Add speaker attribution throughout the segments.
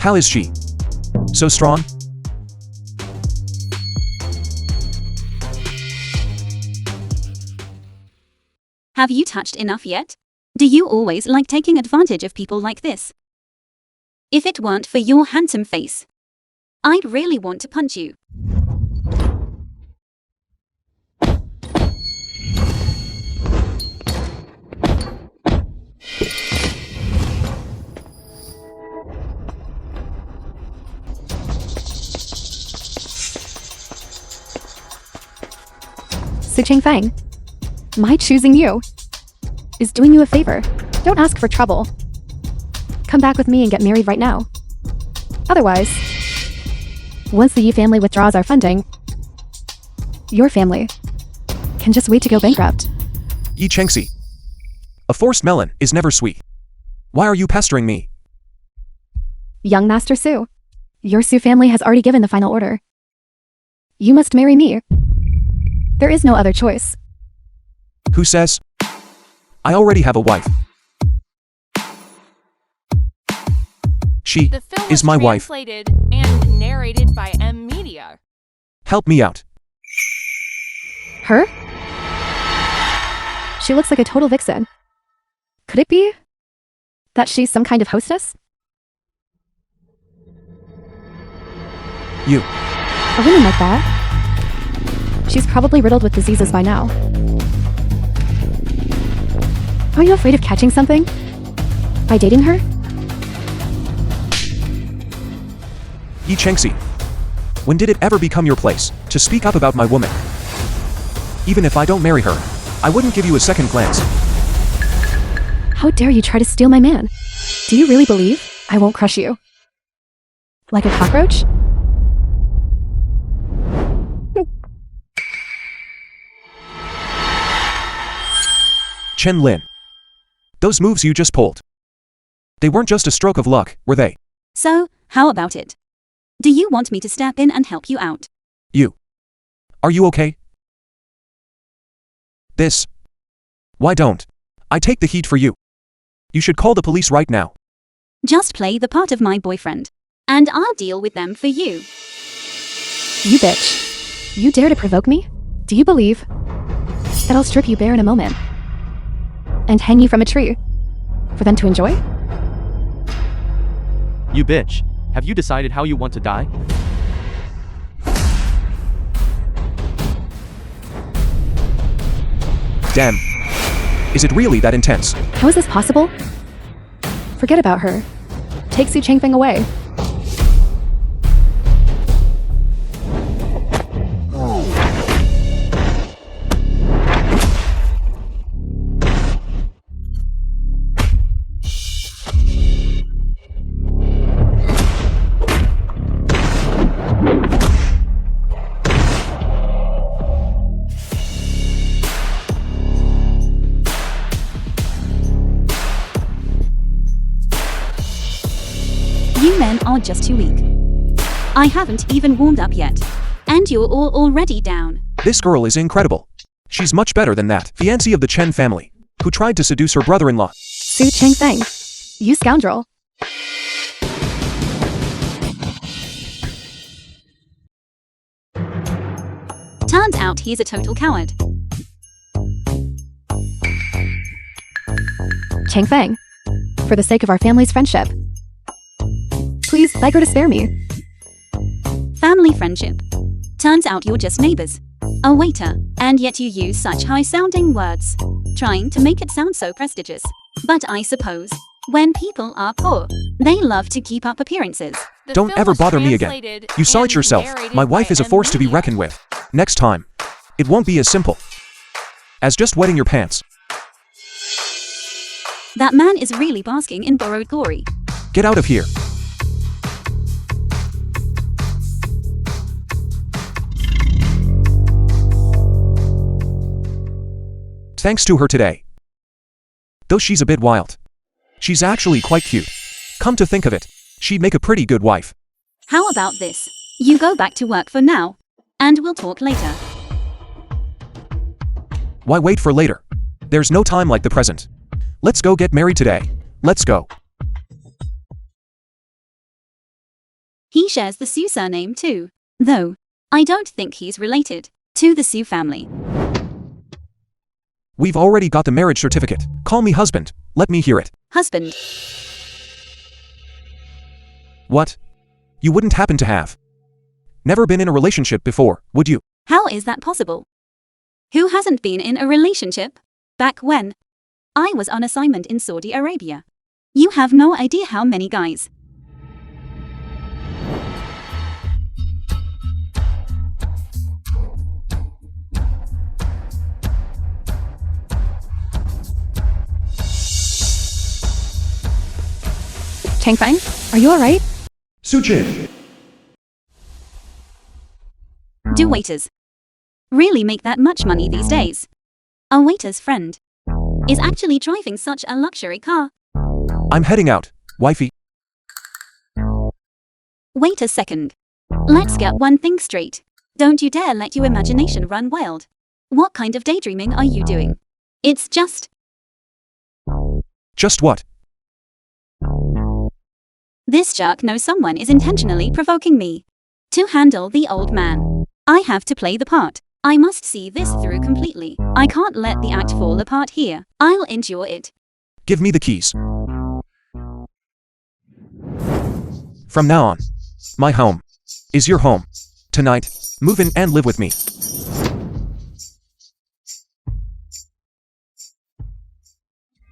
Speaker 1: How is she? So strong?
Speaker 2: Have you touched enough yet? Do you always like taking advantage of people like this? If it weren't for your handsome face, I'd really want to punch you.
Speaker 3: Su Changfeng, my choosing you is doing you a favor. Don't ask for trouble. Come back with me and get married right now. Otherwise, once the Yi family withdraws our funding, your family can just wait to go bankrupt.
Speaker 1: Yi Chengxi. A forced melon is never sweet. Why are you pestering me?
Speaker 3: Young Master Su, your Su family has already given the final order. You must marry me. There is no other choice.
Speaker 1: Who says? I already have a wife. She
Speaker 4: The film
Speaker 1: is
Speaker 4: was
Speaker 1: my wife.
Speaker 4: translated and narrated by M Media.
Speaker 1: Help me out.
Speaker 3: Her? She looks like a total vixen. Could it be that she's some kind of hostess?
Speaker 1: You.
Speaker 3: A woman like that? She's probably riddled with diseases by now. Are you afraid of catching something? By dating her?
Speaker 1: Yi Chengxi. When did it ever become your place to speak up about my woman? Even if I don't marry her, I wouldn't give you a second glance.
Speaker 3: How dare you try to steal my man? Do you really believe I won't crush you? Like a cockroach?
Speaker 1: Chen Lin. Those moves you just pulled. They weren't just a stroke of luck, were they?
Speaker 2: So, how about it? Do you want me to step in and help you out?
Speaker 1: You. Are you okay? This. Why don't I take the heat for you? You should call the police right now.
Speaker 2: Just play the part of my boyfriend, and I'll deal with them for you.
Speaker 3: You bitch. You dare to provoke me? Do you believe that I'll strip you bare in a moment and hang you from a tree for them to enjoy?
Speaker 5: You bitch. Have you decided how you want to die?
Speaker 1: Damn. Is it really that intense?
Speaker 3: How is this possible? Forget about her. Take Su Changfeng away.
Speaker 2: You men are just too weak. I haven't even warmed up yet, and you're all already down.
Speaker 1: This girl is incredible. She's much better than that fiancé of the Chen family, who tried to seduce her brother-in-law.
Speaker 3: Su Changfeng, you scoundrel.
Speaker 2: Turns out he's a total coward.
Speaker 3: Changfeng, for the sake of our family's friendship, please beg her to spare me.
Speaker 2: Family friendship. Turns out you're just neighbors. A waiter, and yet you use such high-sounding words, trying to make it sound so prestigious. But I suppose, when people are poor, they love to keep up appearances.
Speaker 4: The
Speaker 1: Don't
Speaker 4: film
Speaker 1: ever
Speaker 4: was
Speaker 1: bother me again.
Speaker 4: translated
Speaker 1: You saw it
Speaker 4: and
Speaker 1: yourself.
Speaker 4: narrated
Speaker 1: My wife
Speaker 4: by
Speaker 1: is a
Speaker 4: M
Speaker 1: force to be
Speaker 4: Media.
Speaker 1: reckoned with. Next time, it won't be as simple as just wetting your pants.
Speaker 2: That man is really basking in borrowed glory.
Speaker 1: Get out of here. Thanks to her today. Though she's a bit wild, she's actually quite cute. Come to think of it, she'd make a pretty good wife.
Speaker 2: How about this? You go back to work for now, and we'll talk later.
Speaker 1: Why wait for later? There's no time like the present. Let's go get married today. Let's go.
Speaker 2: He shares the Su surname too, though I don't think he's related to the Su family.
Speaker 1: We've already got the marriage certificate. Call me husband. Let me hear it.
Speaker 2: Husband.
Speaker 1: What? You wouldn't happen to have never been in a relationship before, would you?
Speaker 2: How is that possible? Who hasn't been in a relationship? Back when I was on assignment in Saudi Arabia. You have no idea how many guys.
Speaker 3: Changfeng, are you alright?
Speaker 1: Suchin.
Speaker 2: Do waiters really make that much money these days? A waiter's friend is actually driving such a luxury car.
Speaker 1: I'm heading out, wifey.
Speaker 2: Wait a second. Let's get one thing straight. Don't you dare let your imagination run wild. What kind of daydreaming are you doing? It's just
Speaker 1: what?
Speaker 2: this jerk knows someone is intentionally provoking me. To handle the old man, I have to play the part. I must see this through completely. I can't let the act fall apart here. I'll endure it.
Speaker 1: Give me the keys. From now on, my home is your home. Tonight, move in and live with me.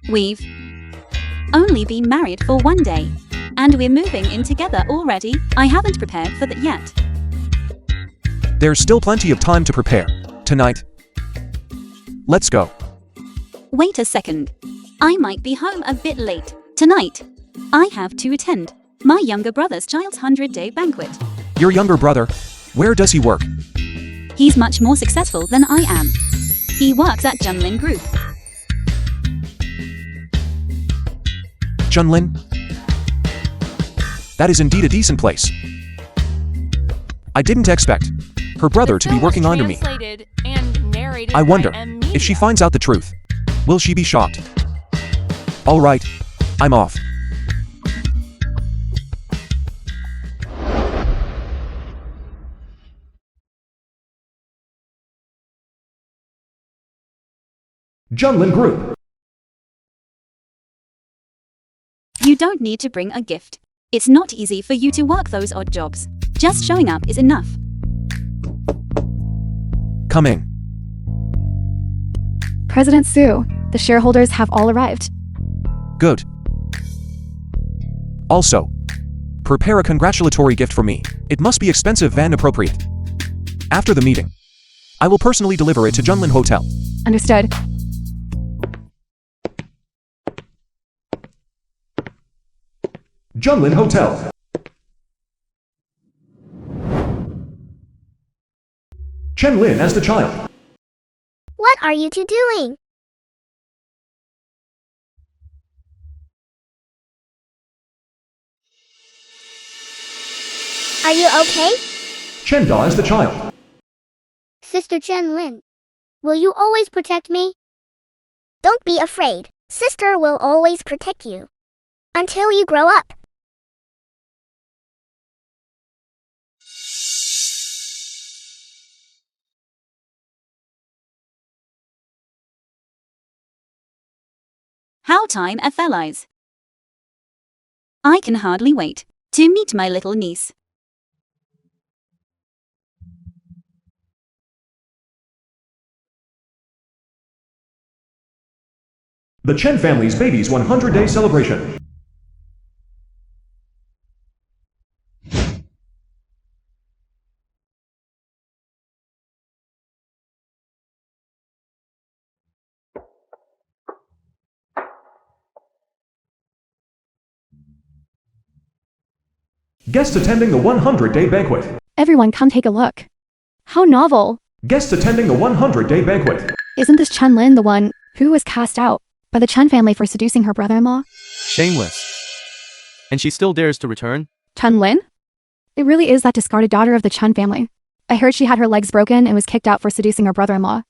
Speaker 2: We've only been married for 1 day, and we're moving in together already. I haven't prepared for that yet.
Speaker 1: There's still plenty of time to prepare. Tonight. Let's go.
Speaker 2: Wait a second. I might be home a bit late. Tonight, I have to attend my younger brother's child's 100-day banquet.
Speaker 1: Your younger brother, where does he work?
Speaker 2: He's much more successful than I am. He works at Gangland Group.
Speaker 1: Junlin? That is indeed a decent place. I didn't expect her brother to be working under me.
Speaker 4: Translated and narrated
Speaker 1: I wonder
Speaker 4: by M
Speaker 1: if she
Speaker 4: Media.
Speaker 1: finds out the truth. Will she be shocked? All right, I'm off. Junlin Group.
Speaker 2: You don't need to bring a gift. It's not easy for you to work those odd jobs. Just showing up is enough.
Speaker 1: Coming.
Speaker 3: President Su, the shareholders have all arrived.
Speaker 1: Good. Also, prepare a congratulatory gift for me. It must be expensive and appropriate. After the meeting, I will personally deliver it to Junlin Hotel.
Speaker 3: Understood.
Speaker 1: Junlin Hotel. Chen Lin as the child.
Speaker 6: What are you two doing? Are you okay?
Speaker 1: Chen Da as the child.
Speaker 6: Sister Chen Lin, will you always protect me? Don't be afraid. Sister will always protect you. Until you grow up.
Speaker 2: How time flies. I can hardly wait to meet my little niece.
Speaker 1: The Chen family's baby's 100-day celebration. Guests attending the 100-day banquet.
Speaker 3: Everyone come take a look. How novel.
Speaker 1: Guests attending the 100-day banquet.
Speaker 3: Isn't this Chen Lin the one who was cast out by the Chen family for seducing her brother-in-law?
Speaker 5: Shameless. And she still dares to return?
Speaker 3: Chen Lin? It really is that discarded daughter of the Chen family. I heard she had her legs broken and was kicked out for seducing her brother-in-law.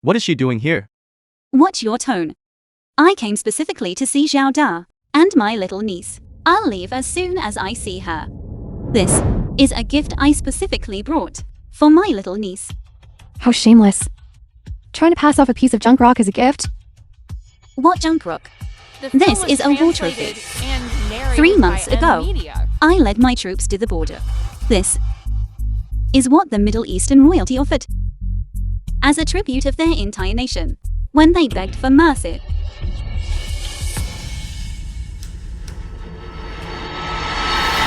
Speaker 5: What is she doing here?
Speaker 2: What's your tone? I came specifically to see Xiao Da and my little niece. I'll leave as soon as I see her. This is a gift I specifically brought for my little niece.
Speaker 3: How shameless. Trying to pass off a piece of junk rock as a gift?
Speaker 2: What junk rock?
Speaker 4: The film
Speaker 2: This
Speaker 4: was
Speaker 2: is a war
Speaker 4: translated
Speaker 2: trophy.
Speaker 4: and narrated
Speaker 2: 3 months
Speaker 4: by
Speaker 2: ago,
Speaker 4: Media.
Speaker 2: I led my troops to the border. This is what the Middle Eastern royalty offered as a tribute of their entire nation when they begged for mercy.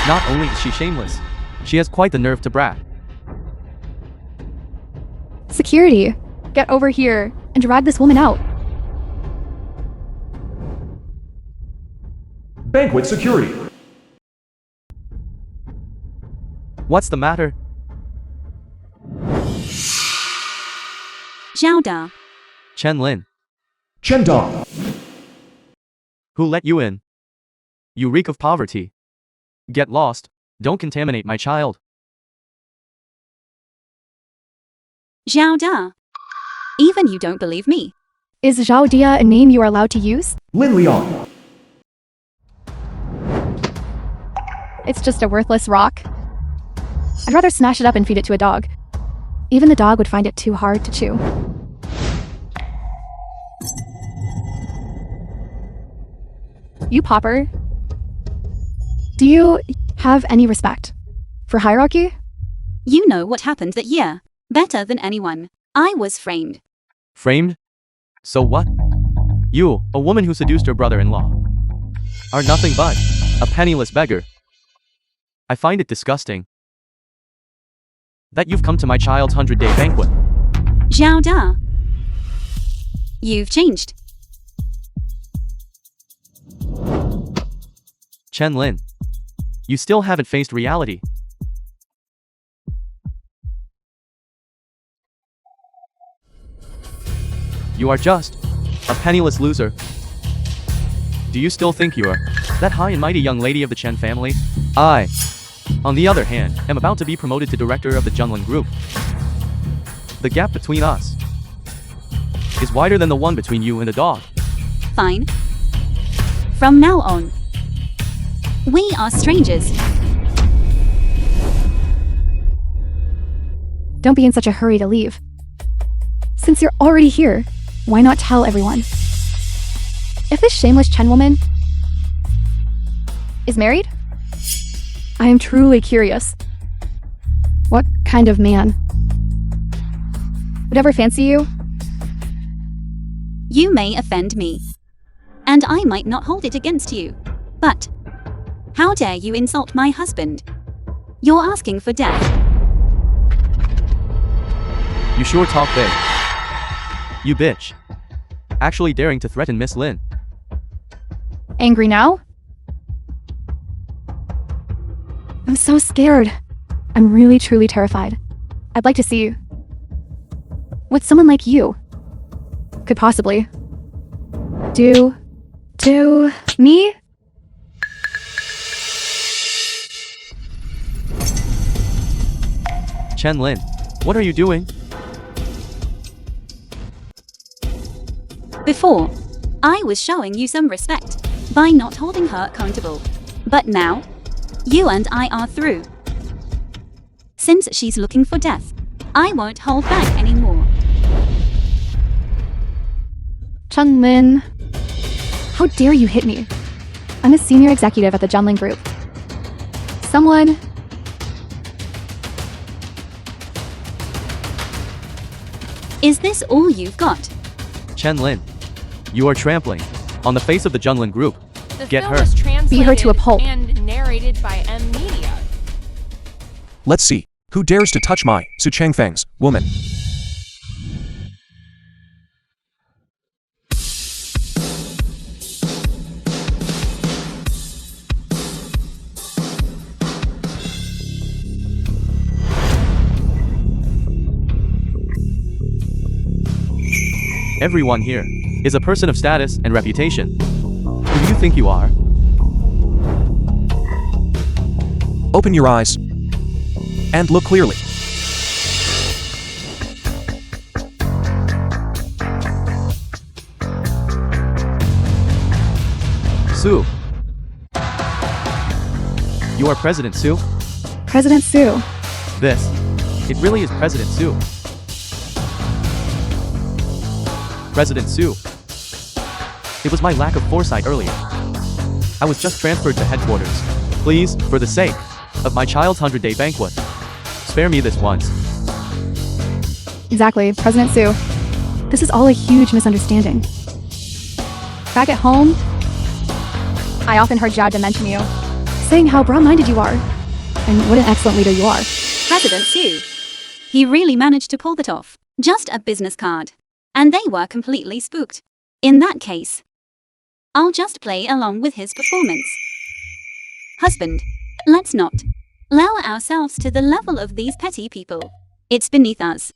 Speaker 5: Not only is she shameless, she has quite the nerve to brag.
Speaker 3: Security, get over here and drag this woman out.
Speaker 1: Banquet security.
Speaker 5: What's the matter?
Speaker 2: Zhao Da,
Speaker 5: Chen Lin.
Speaker 1: Chen Dong.
Speaker 5: Who let you in? You reek of poverty. Get lost. Don't contaminate my child.
Speaker 2: Zhao Da. Even you don't believe me.
Speaker 3: Is Zhao Dia a name you are allowed to use?
Speaker 1: Lin Liang.
Speaker 3: It's just a worthless rock. I'd rather smash it up and feed it to a dog. Even the dog would find it too hard to chew. You pauper. Do you have any respect for hierarchy?
Speaker 2: You know what happened that year better than anyone. I was framed.
Speaker 5: Framed? So what? You, a woman who seduced her brother-in-law, are nothing but a penniless beggar. I find it disgusting that you've come to my child's 100-day banquet.
Speaker 2: Zhao Da. You've changed.
Speaker 5: Chen Lin, you still haven't faced reality. You are just a penniless loser. Do you still think you are that high and mighty young lady of the Chen family? I, on the other hand, am about to be promoted to director of the Gangland group. The gap between us is wider than the one between you and a dog.
Speaker 2: Fine. From now on, we are strangers.
Speaker 3: Don't be in such a hurry to leave. Since you're already here, why not tell everyone? If this shameless Chen woman is married, I am truly curious. What kind of man would ever fancy you?
Speaker 2: You may offend me, and I might not hold it against you. But how dare you insult my husband? You're asking for death.
Speaker 5: You sure talk big. You bitch. Actually daring to threaten Miss Lin.
Speaker 3: Angry now? I'm so scared. I'm really truly terrified. I'd like to see what someone like you could possibly do to me.
Speaker 5: Chen Lin, what are you doing?
Speaker 2: Before, I was showing you some respect by not holding her accountable. But now, you and I are through. Since she's looking for death, I won't hold back anymore.
Speaker 3: Chen Lin, how dare you hit me? I'm a senior executive at the Gangland Group. Someone
Speaker 2: Is this all you've got?
Speaker 5: Chen Lin, you are trampling on the face of the Gangland group.
Speaker 4: The
Speaker 5: Get
Speaker 4: film
Speaker 5: her.
Speaker 4: was translated
Speaker 3: Beat her to a pulp.
Speaker 4: and narrated by Media.
Speaker 1: Let's see. Who dares to touch my Su Changfeng's woman?
Speaker 5: Everyone here is a person of status and reputation. Who do you think you are?
Speaker 1: Open your eyes and look clearly.
Speaker 5: Su. You are President Sue?
Speaker 3: President Sue.
Speaker 5: This. It really is President Sue. President Sue. It was my lack of foresight earlier. I was just transferred to headquarters. Please, for the sake of my child's 100-day banquet, spare me this once.
Speaker 3: Exactly, President Sue. This is all a huge misunderstanding. Back at home, I often heard Jada mention you, saying how broad-minded you are, and what an excellent leader you are.
Speaker 2: President Sue. He really managed to pull that off. Just a business card. And they were completely spooked. In that case, I'll just play along with his performance. Husband, let's not lower ourselves to the level of these petty people. It's beneath us.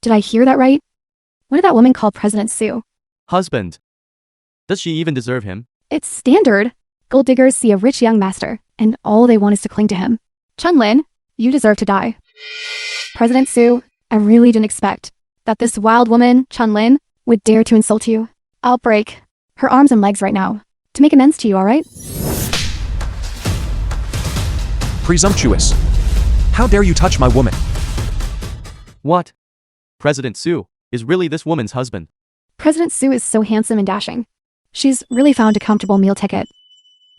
Speaker 3: Did I hear that right? What did that woman call President Sue?
Speaker 5: Husband. Does she even deserve him?
Speaker 3: It's standard. Gold diggers see a rich young master, and all they want is to cling to him. Chun-Lin, you deserve to die. President Sue, I really didn't expect that this wild woman, Chun-Lin, would dare to insult you. I'll break her arms and legs right now to make amends to you, alright?
Speaker 1: Presumptuous. How dare you touch my woman?
Speaker 5: What? President Sue is really this woman's husband.
Speaker 3: President Sue is so handsome and dashing. She's really found a comfortable meal ticket.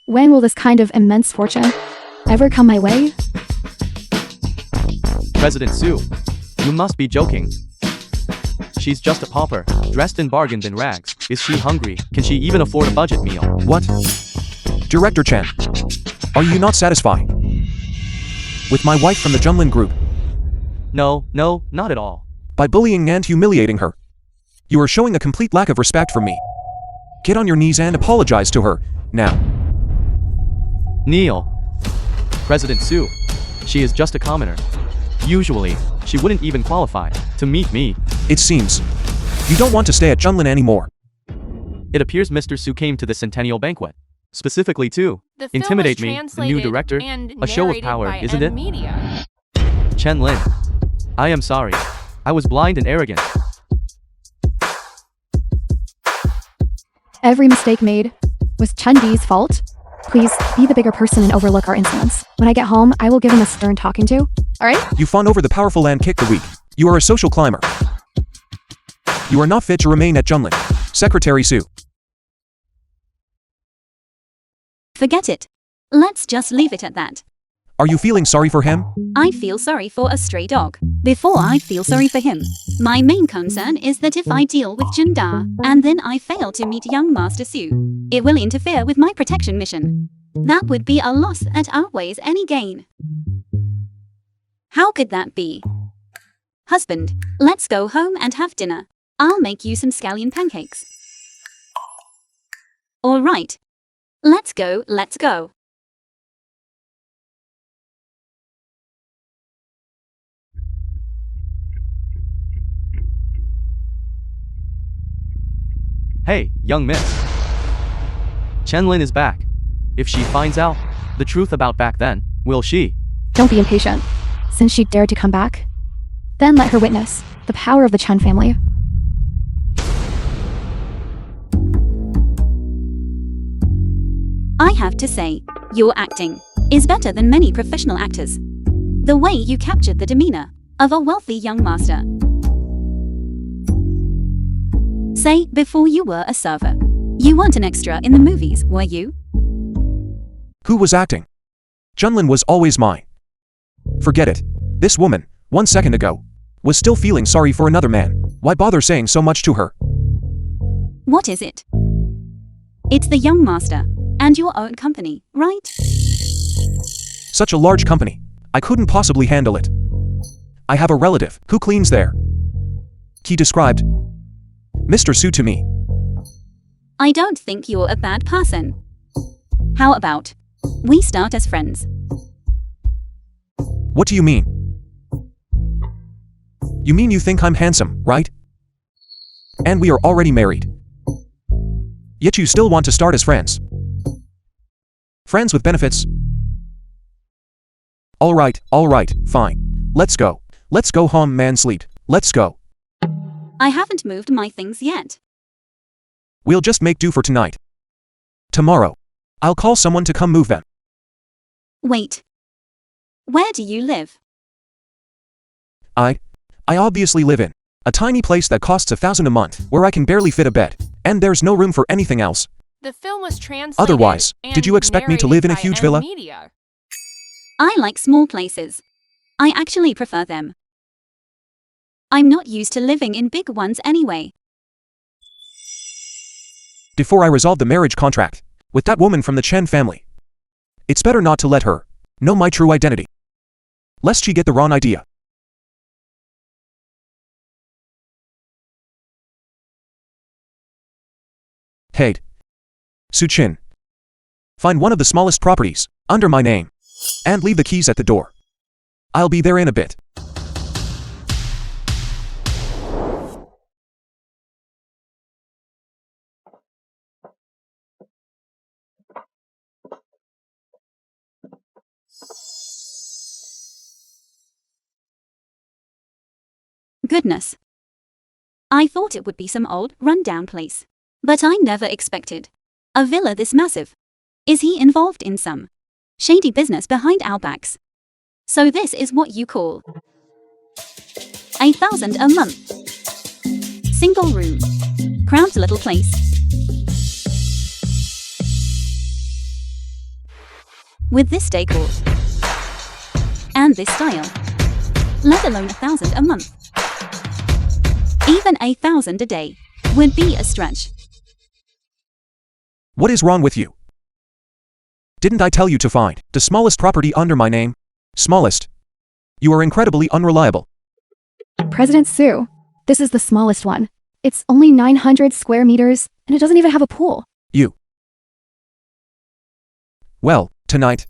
Speaker 3: When will this kind of immense fortune ever come my way?
Speaker 5: President Sue, you must be joking. She's just a pauper, dressed in bargained in rags. Is she hungry? Can she even afford a budget meal?
Speaker 1: What? Director Chen, are you not satisfied with my wife from the Gangland group?
Speaker 5: No, not at all.
Speaker 1: By bullying and humiliating her, you are showing a complete lack of respect for me. Get on your knees and apologize to her, now.
Speaker 5: Kneel. President Sue. She is just a commoner. Usually, she wouldn't even qualify to meet me.
Speaker 1: It seems you don't want to stay at Gangland anymore.
Speaker 5: It appears Mr. Sue came to the centennial banquet, specifically to
Speaker 4: The film
Speaker 5: intimidate
Speaker 4: is
Speaker 5: me, the
Speaker 4: translated
Speaker 5: new director.
Speaker 4: and
Speaker 5: A show of
Speaker 4: narrated
Speaker 5: power,
Speaker 4: by
Speaker 5: isn't
Speaker 4: M
Speaker 5: it?
Speaker 4: Media.
Speaker 5: Chen Lin. I am sorry. I was blind and arrogant.
Speaker 3: Every mistake made was Chun-Di's fault. Please, be the bigger person and overlook our insolence. When I get home, I will give him a stern talking to. Alright?
Speaker 1: You fawn over the powerful and kick the weak. You are a social climber. You are not fit to remain at Gangland. Secretary Sue.
Speaker 2: Forget it. Let's just leave it at that.
Speaker 1: Are you feeling sorry for him?
Speaker 2: I feel sorry for a stray dog before I feel sorry for him. My main concern is that if I deal with Junda and then I fail to meet young Master Su, it will interfere with my protection mission. That would be a loss that outweighs any gain. How could that be? Husband, let's go home and have dinner. I'll make you some scallion pancakes. All right. Let's go.
Speaker 5: Hey, young miss. Chen Lin is back. If she finds out the truth about back then, will she?
Speaker 3: Don't be impatient. Since she dared to come back, then let her witness the power of the Chen family.
Speaker 2: I have to say, your acting is better than many professional actors. The way you captured the demeanor of a wealthy young master. Say, before you were a server, you weren't an extra in the movies, were you?
Speaker 1: Who was acting? Gangland was always mine. Forget it. This woman, 1 second ago, was still feeling sorry for another man. Why bother saying so much to her?
Speaker 2: What is it? It's the young master and your own company, right?
Speaker 1: Such a large company. I couldn't possibly handle it. I have a relative who cleans there. He described Mr. Su to me.
Speaker 2: I don't think you're a bad person. How about we start as friends?
Speaker 1: What do you mean? You mean you think I'm handsome, right? And we are already married. Yet you still want to start as friends. Friends with benefits. All right, fine. Let's go. Let's go home, man, sleep. Let's go.
Speaker 2: I haven't moved my things yet.
Speaker 1: We'll just make do for tonight. Tomorrow, I'll call someone to come move them.
Speaker 2: Wait. Where do you live?
Speaker 1: I obviously live in a tiny place that costs $1,000 a month, where I can barely fit a bed, and there's no room for anything else.
Speaker 4: The film was translated.
Speaker 1: Otherwise, did you expect me to live in a huge villa?
Speaker 4: Media.
Speaker 2: I like small places. I actually prefer them. I'm not used to living in big ones anyway.
Speaker 1: Before I resolve the marriage contract with that woman from the Chen family, it's better not to let her know my true identity, lest she get the wrong idea. Hey, Su-chin. Find one of the smallest properties under my name and leave the keys at the door. I'll be there in a bit.
Speaker 2: Goodness. I thought it would be some old, run-down place. But I never expected a villa this massive. Is he involved in some shady business behind our backs? So this is what you call $8,000 a month. Single room. Crowd's little place. With this decor and this style, let alone $1,000 a month. Even $8,000 a day would be a stretch.
Speaker 1: What is wrong with you? Didn't I tell you to find the smallest property under my name? Smallest. You are incredibly unreliable.
Speaker 3: President Su, this is the smallest one. It's only 900 square meters, and it doesn't even have a pool.
Speaker 1: You. Well, tonight,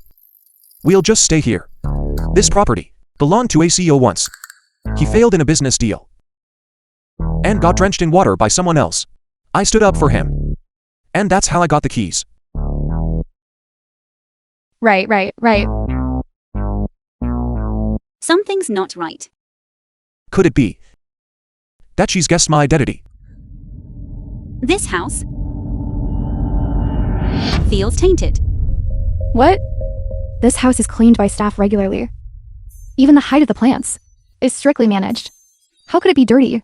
Speaker 1: we'll just stay here. This property belonged to a CEO once. He failed in a business deal and got drenched in water by someone else. I stood up for him, and that's how I got the keys.
Speaker 3: Right.
Speaker 2: Something's not right.
Speaker 1: Could it be that she's guessed my identity?
Speaker 2: This house feels tainted.
Speaker 3: What? This house is cleaned by staff regularly. Even the height of the plants is strictly managed. How could it be dirty?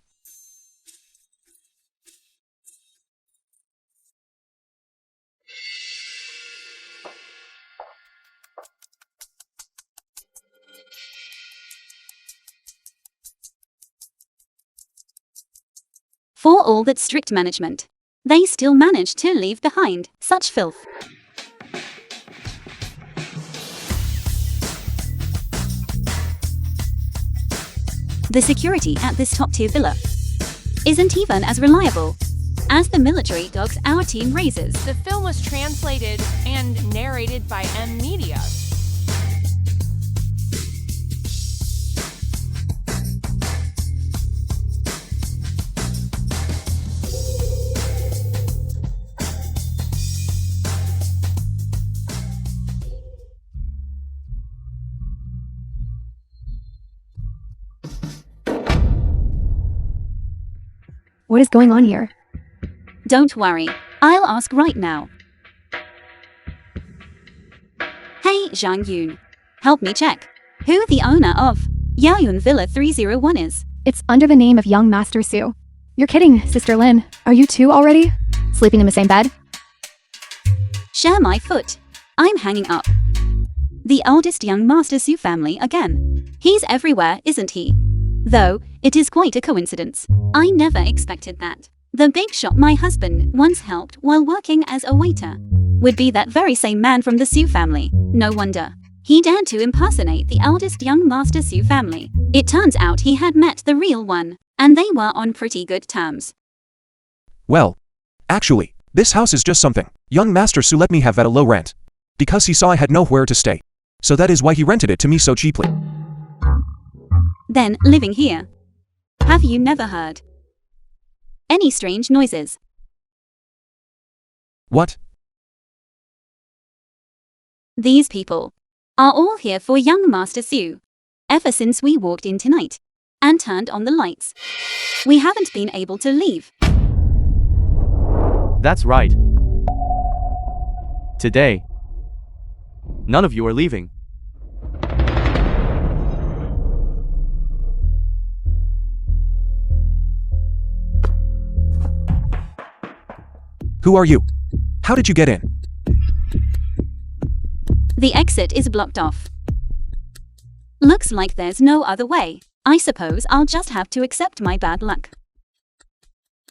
Speaker 2: For all that strict management, they still manage to leave behind such filth. The security at this top-tier villa isn't even as reliable as the military dogs our team raises.
Speaker 4: The film was translated and narrated by M Media.
Speaker 3: What is going on here?
Speaker 2: Don't worry, I'll ask right now. Hey, Zhang Yun. Help me check who the owner of Yaoyun Villa 301 is.
Speaker 3: It's under the name of young Master Su. You're kidding, Sister Lin. Are you two already? Sleeping in the same bed?
Speaker 2: Share my foot. I'm hanging up. The oldest young Master Su family again. He's everywhere, isn't he? Though, it is quite a coincidence. I never expected that. The big shot my husband once helped while working as a waiter would be that very same man from the Su family. No wonder he dared to impersonate the eldest young Master Su family. It turns out he had met the real one, and they were on pretty good terms.
Speaker 1: Well, actually, this house is just something young Master Su let me have at a low rent, because he saw I had nowhere to stay. So that is why he rented it to me so cheaply.
Speaker 2: Then, living here, have you never heard any strange noises?
Speaker 1: What?
Speaker 2: These people are all here for young Master Su. Ever since we walked in tonight and turned on the lights, we haven't been able to leave.
Speaker 5: That's right. Today, none of you are leaving.
Speaker 1: Who are you? How did you get in?
Speaker 2: The exit is blocked off. Looks like there's no other way. I suppose I'll just have to accept my bad luck.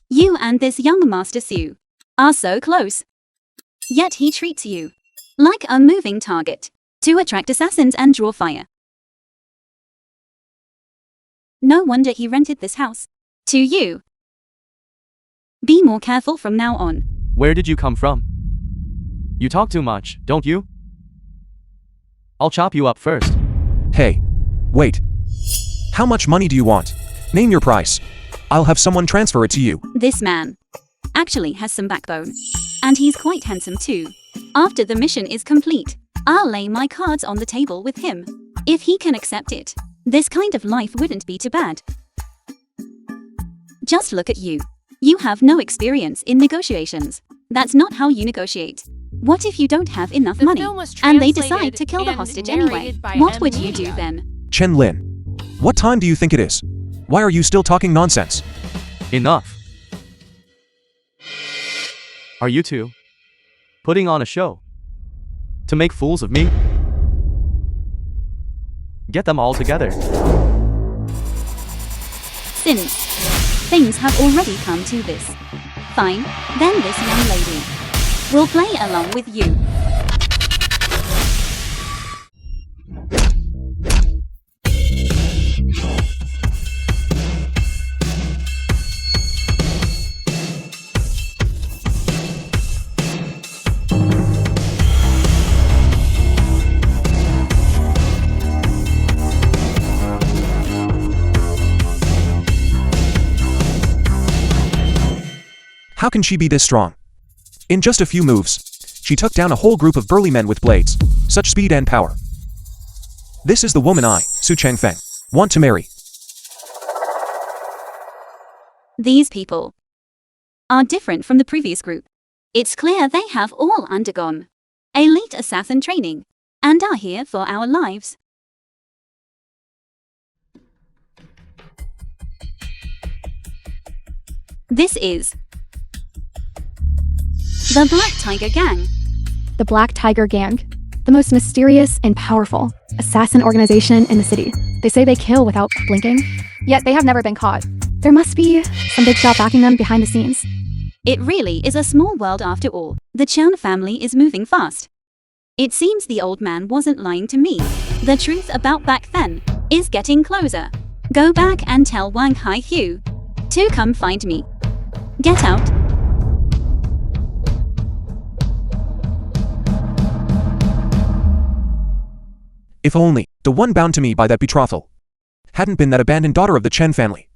Speaker 2: You and this young Master Su are so close. Yet he treats you like a moving target to attract assassins and draw fire. No wonder he rented this house to you. Be more careful from now on.
Speaker 5: Where did you come from? You talk too much, don't you? I'll chop you up first.
Speaker 1: Hey, wait. How much money do you want? Name your price. I'll have someone transfer it to you.
Speaker 2: This man actually has some backbone. And he's quite handsome too. After the mission is complete, I'll lay my cards on the table with him. If he can accept it, this kind of life wouldn't be too bad. Just look at you. You have no experience in negotiations. That's not how you negotiate. What if you don't have enough
Speaker 4: The
Speaker 2: money
Speaker 4: film was
Speaker 2: and they
Speaker 4: translated
Speaker 2: decide to kill the
Speaker 4: and
Speaker 2: hostage anyway?
Speaker 4: narrated by
Speaker 2: What
Speaker 4: M
Speaker 2: would you do
Speaker 4: Media.
Speaker 2: then?
Speaker 1: Chen Lin. What time do you think it is? Why are you still talking nonsense?
Speaker 5: Enough. Are you two putting on a show to make fools of me? Get them all together.
Speaker 2: Since things have already come to this, fine, then this young lady will play along with you.
Speaker 1: How can she be this strong? In just a few moves, she took down a whole group of burly men with blades. Such speed and power. This is the woman I, Su Changfeng, want to marry.
Speaker 2: These people are different from the previous group. It's clear they have all undergone elite assassin training and are here for our lives. This is the Black Tiger Gang.
Speaker 3: The Black Tiger Gang, the most mysterious and powerful assassin organization in the city. They say they kill without blinking, yet they have never been caught. There must be some big shot backing them behind the scenes.
Speaker 2: It really is a small world after all. The Chen family is moving fast. It seems the old man wasn't lying to me. The truth about back then is getting closer. Go back and tell Wang Haihyu to come find me. Get out.
Speaker 1: If only the one bound to me by that betrothal hadn't been that abandoned daughter of the Chen family.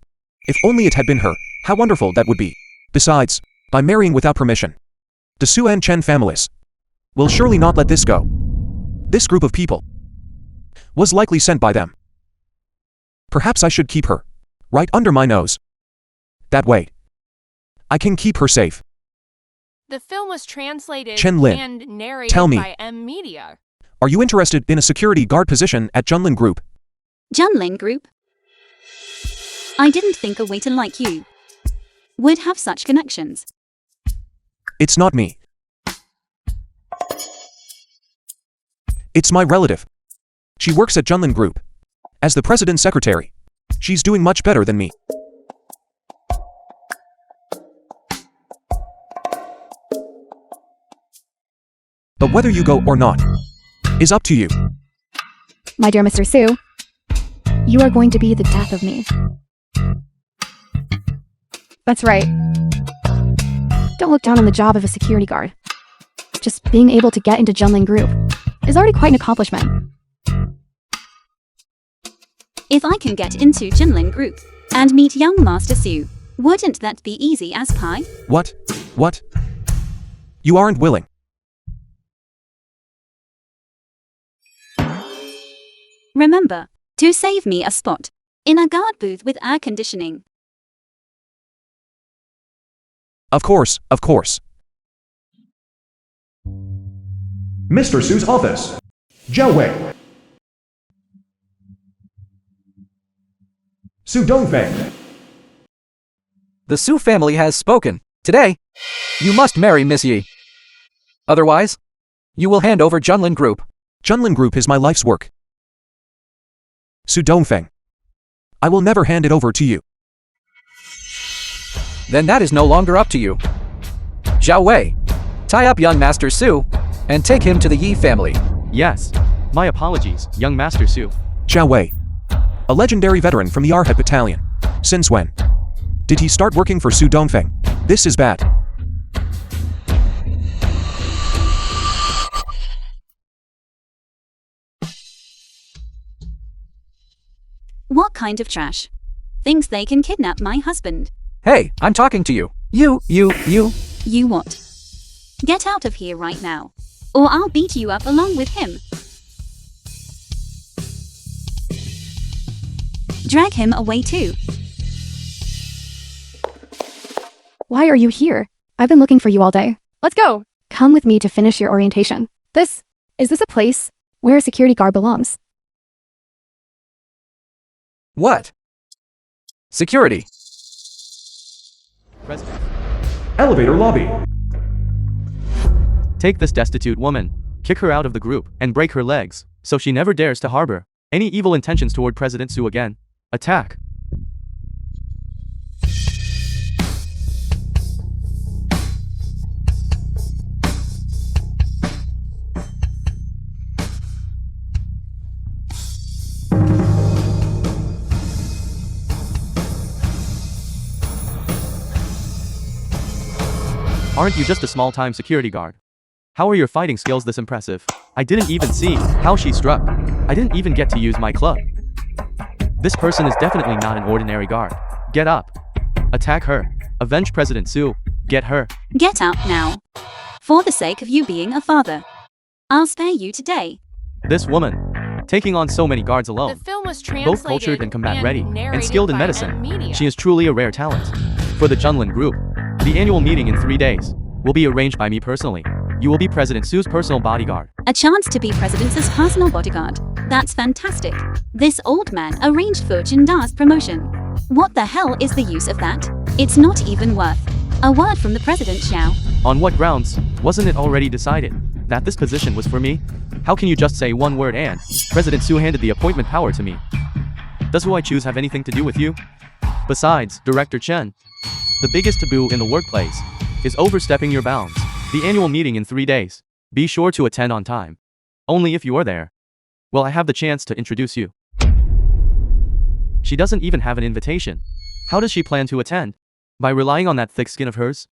Speaker 1: If only it had been her, how wonderful that would be. Besides, by marrying without permission, the Su and Chen families will surely not let this go. This group of people was likely sent by them. Perhaps I should keep her right under my nose. That way, I can keep her safe.
Speaker 4: The film was translated
Speaker 1: Chen Lin,
Speaker 4: and narrated
Speaker 1: tell me.
Speaker 4: by M Media.
Speaker 1: Are you interested in a security guard position at Junlin Group?
Speaker 2: Junlin Group? I didn't think a waiter like you would have such connections.
Speaker 1: It's not me. It's my relative. She works at Junlin Group as the president's secretary. She's doing much better than me. But whether you go or not is up to you.
Speaker 3: My dear Mr. Su, you are going to be the death of me. That's right. Don't look down on the job of a security guard. Just being able to get into Junlin Group is already quite an accomplishment.
Speaker 2: If I can get into Jinlin Group and meet young Master Su, wouldn't that be easy as pie?
Speaker 1: What? What? You aren't willing.
Speaker 2: Remember to save me a spot in a guard booth with air conditioning.
Speaker 1: Of course, of course. Mr. Su's office. Zhao Wei. Su Dongfeng.
Speaker 7: The Su family has spoken. Today, you must marry Miss Yi. Otherwise, you will hand over Junlin Group.
Speaker 1: Junlin Group is my life's work. Su Dongfeng. I will never hand it over to you.
Speaker 7: Then that is no longer up to you. Zhao Wei, tie up young Master Su and take him to the Yi family.
Speaker 5: Yes. My apologies, young Master Su.
Speaker 1: Zhao Wei. A legendary veteran from the Arhet Battalion. Since when? Did he start working for Su Dongfeng? This is bad.
Speaker 2: What kind of trash? Thinks they can kidnap my husband.
Speaker 7: Hey, I'm talking to you. You.
Speaker 2: You what? Get out of here right now, or I'll beat you up along with him. Drag him away too.
Speaker 3: Why are you here? I've been looking for you all day. Let's go. Come with me to finish your orientation. Is this a place where a security guard belongs?
Speaker 7: What? Security.
Speaker 5: President.
Speaker 1: Elevator lobby.
Speaker 5: Take this destitute woman, kick her out of the group, and break her legs, so she never dares to harbor any evil intentions toward President Su again. Attack. Aren't you just a small-time security guard? How are your fighting skills this impressive? I didn't even see how she struck. I didn't even get to use my club. This person is definitely not an ordinary guard. Get up. Attack her. Avenge President Su. Get her.
Speaker 2: Get out now. For the sake of you being a father, I'll spare you today.
Speaker 5: This woman, taking on so many guards
Speaker 4: The
Speaker 5: alone,
Speaker 4: film was translated
Speaker 5: both cultured and combat ready, and
Speaker 4: narrated
Speaker 5: skilled in
Speaker 4: by
Speaker 5: medicine.
Speaker 4: Media.
Speaker 5: She is truly a rare talent. For the Junlin Group, the annual meeting in 3 days will be arranged by me personally. You will be President Su's personal bodyguard.
Speaker 2: A chance to be President's personal bodyguard. That's fantastic. This old man arranged for Jinda's promotion. What the hell is the use of that? It's not even worth a word from the President Xiao.
Speaker 5: On what grounds? Wasn't it already decided that this position was for me? How can you just say one word and President Su handed the appointment power to me? Does who I choose have anything to do with you? Besides, Director Chen, the biggest taboo in the workplace is overstepping your bounds. The annual meeting in 3 days. Be sure to attend on time. Only if you are there will I have the chance to introduce you. She doesn't even have an invitation. How does she plan to attend? By relying on that thick skin of hers?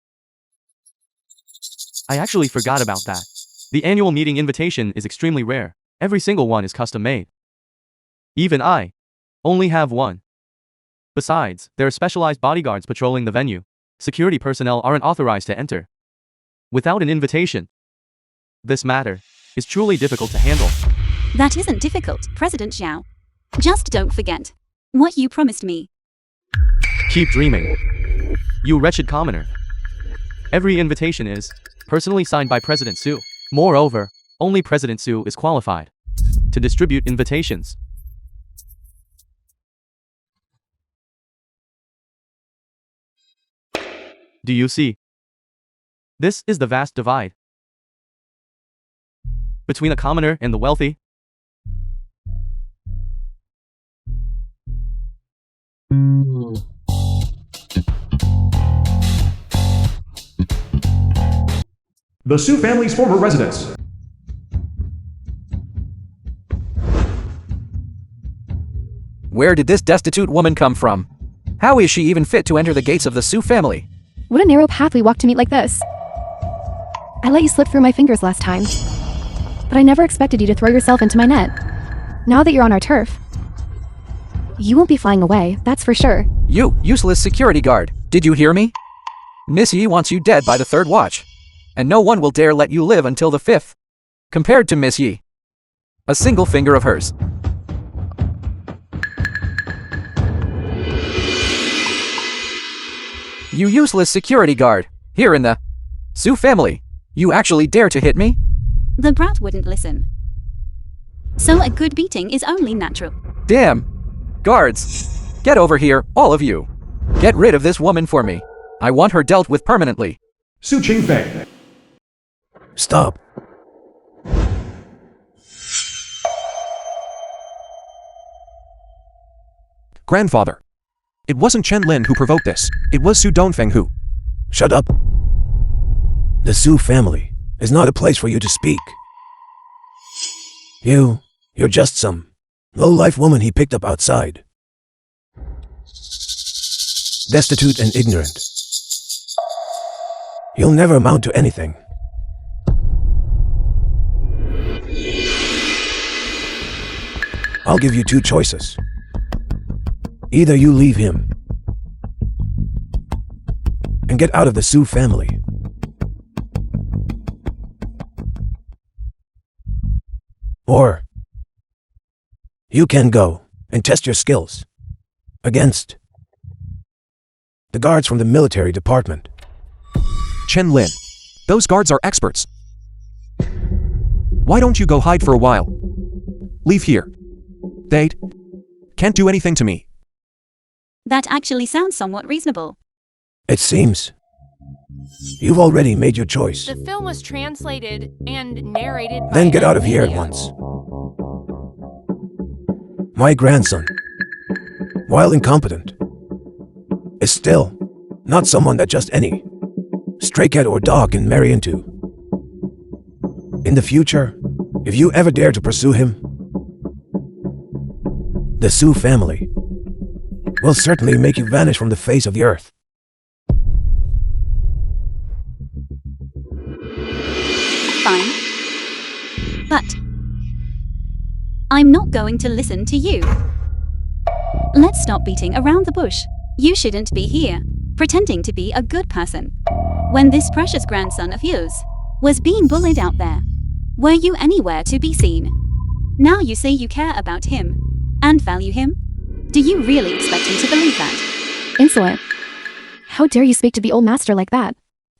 Speaker 5: I actually forgot about that. The annual meeting invitation is extremely rare. Every single one is custom made. Even I only have one. Besides, there are specialized bodyguards patrolling the venue. Security personnel aren't authorized to enter without an invitation. This matter is truly difficult to handle.
Speaker 2: That isn't difficult, President Xiao. Just don't forget what you promised me.
Speaker 5: Keep dreaming. You wretched commoner. Every invitation is personally signed by President Su. Moreover, only President Su is qualified to distribute invitations. Do you see? This is the vast divide between the commoner and the wealthy.
Speaker 1: The Su family's former residence.
Speaker 7: Where did this destitute woman come from? How is she even fit to enter the gates of the Su family?
Speaker 3: What a narrow path we walked to meet like this. I let you slip through my fingers last time, but I never expected you to throw yourself into my net. Now that you're on our turf, you won't be flying away, that's for sure.
Speaker 7: You, useless security guard. Did you hear me? Miss Yi wants you dead by the 3rd watch, and no one will dare let you live until the 5th. Compared to Miss Yi, a single finger of hers. You useless security guard. Here in the Su family, you actually dare to hit me?
Speaker 2: The brat wouldn't listen. So a good beating is only natural.
Speaker 7: Damn. Guards, get over here, all of you. Get rid of this woman for me. I want her dealt with permanently.
Speaker 1: Su Qingfei.
Speaker 8: Stop.
Speaker 1: Grandfather. It wasn't Chen Lin who provoked this. It was Su Dongfeng who.
Speaker 8: Shut up. The Su family is not a place for you to speak. You're just some low-life woman he picked up outside. Destitute and ignorant. You'll never amount to anything. I'll give you two choices. Either you leave him and get out of the Su family, or you can go and test your skills against the guards from the military department.
Speaker 1: Chen Lin. Those guards are experts. Why don't you go hide for a while? Leave here. They can't do anything to me.
Speaker 2: That actually sounds somewhat reasonable.
Speaker 8: It seems you've already made your choice.
Speaker 4: The film was translated and narrated by
Speaker 8: Then get out of here at
Speaker 4: Amelia.
Speaker 8: once. My grandson, while incompetent, is still not someone that just any stray cat or dog can marry into. In the future, if you ever dare to pursue him, the Su family will certainly make you vanish from the face of the earth.
Speaker 2: Fine. But I'm not going to listen to you. Let's stop beating around the bush. You shouldn't be here, pretending to be a good person, when this precious grandson of yours was being bullied out there. Were you anywhere to be seen? Now you say you care about him and value him? Do you really expect him to believe that?
Speaker 3: Insolent. How dare you speak to the old master like that?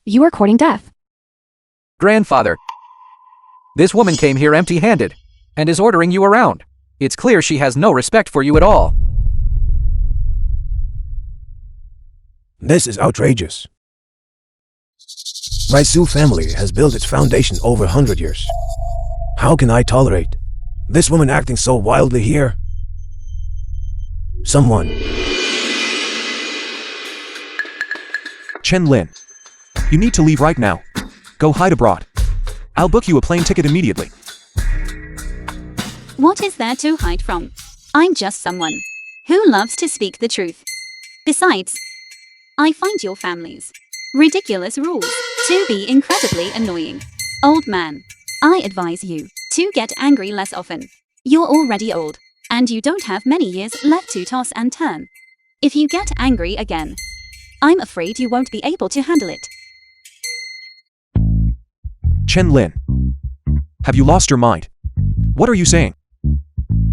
Speaker 3: You are courting death.
Speaker 7: Grandfather. This woman came here empty-handed and is ordering you around. It's clear she has no respect for you at all.
Speaker 8: This is outrageous. My Su family has built its foundation over 100 years. How can I tolerate this woman acting so wildly here? Someone.
Speaker 1: Chen Lin. You need to leave right now. Go hide abroad. I'll book you a plane ticket immediately.
Speaker 2: What is there to hide from? I'm just someone who loves to speak the truth. Besides, I find your family's ridiculous rules to be incredibly annoying. Old man, I advise you to get angry less often. You're already old, and you don't have many years left to toss and turn. If you get angry again, I'm afraid you won't be able to handle it.
Speaker 1: Chen Lin. Have you lost your mind? What are you saying?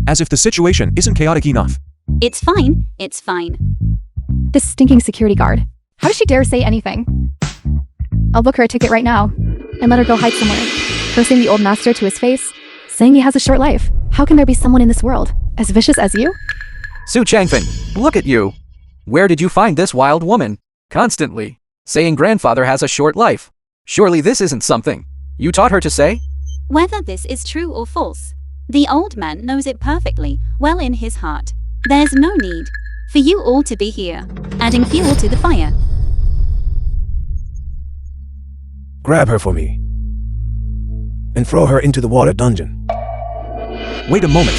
Speaker 1: As if the situation isn't chaotic enough.
Speaker 2: It's fine, it's fine.
Speaker 3: This stinking security guard. How does she dare say anything? I'll book her a ticket right now and let her go hide somewhere, cursing the old master to his face, saying he has a short life. How can there be someone in this world as vicious as you?
Speaker 7: Su Changfen, look at you. Where did you find this wild woman? Constantly saying grandfather has a short life. Surely this isn't something you taught her to say?
Speaker 2: Whether this is true or false, the old man knows it perfectly well in his heart. There's no need for you all to be here, adding fuel to the fire.
Speaker 8: Grab her for me and throw her into the water dungeon.
Speaker 1: Wait a moment.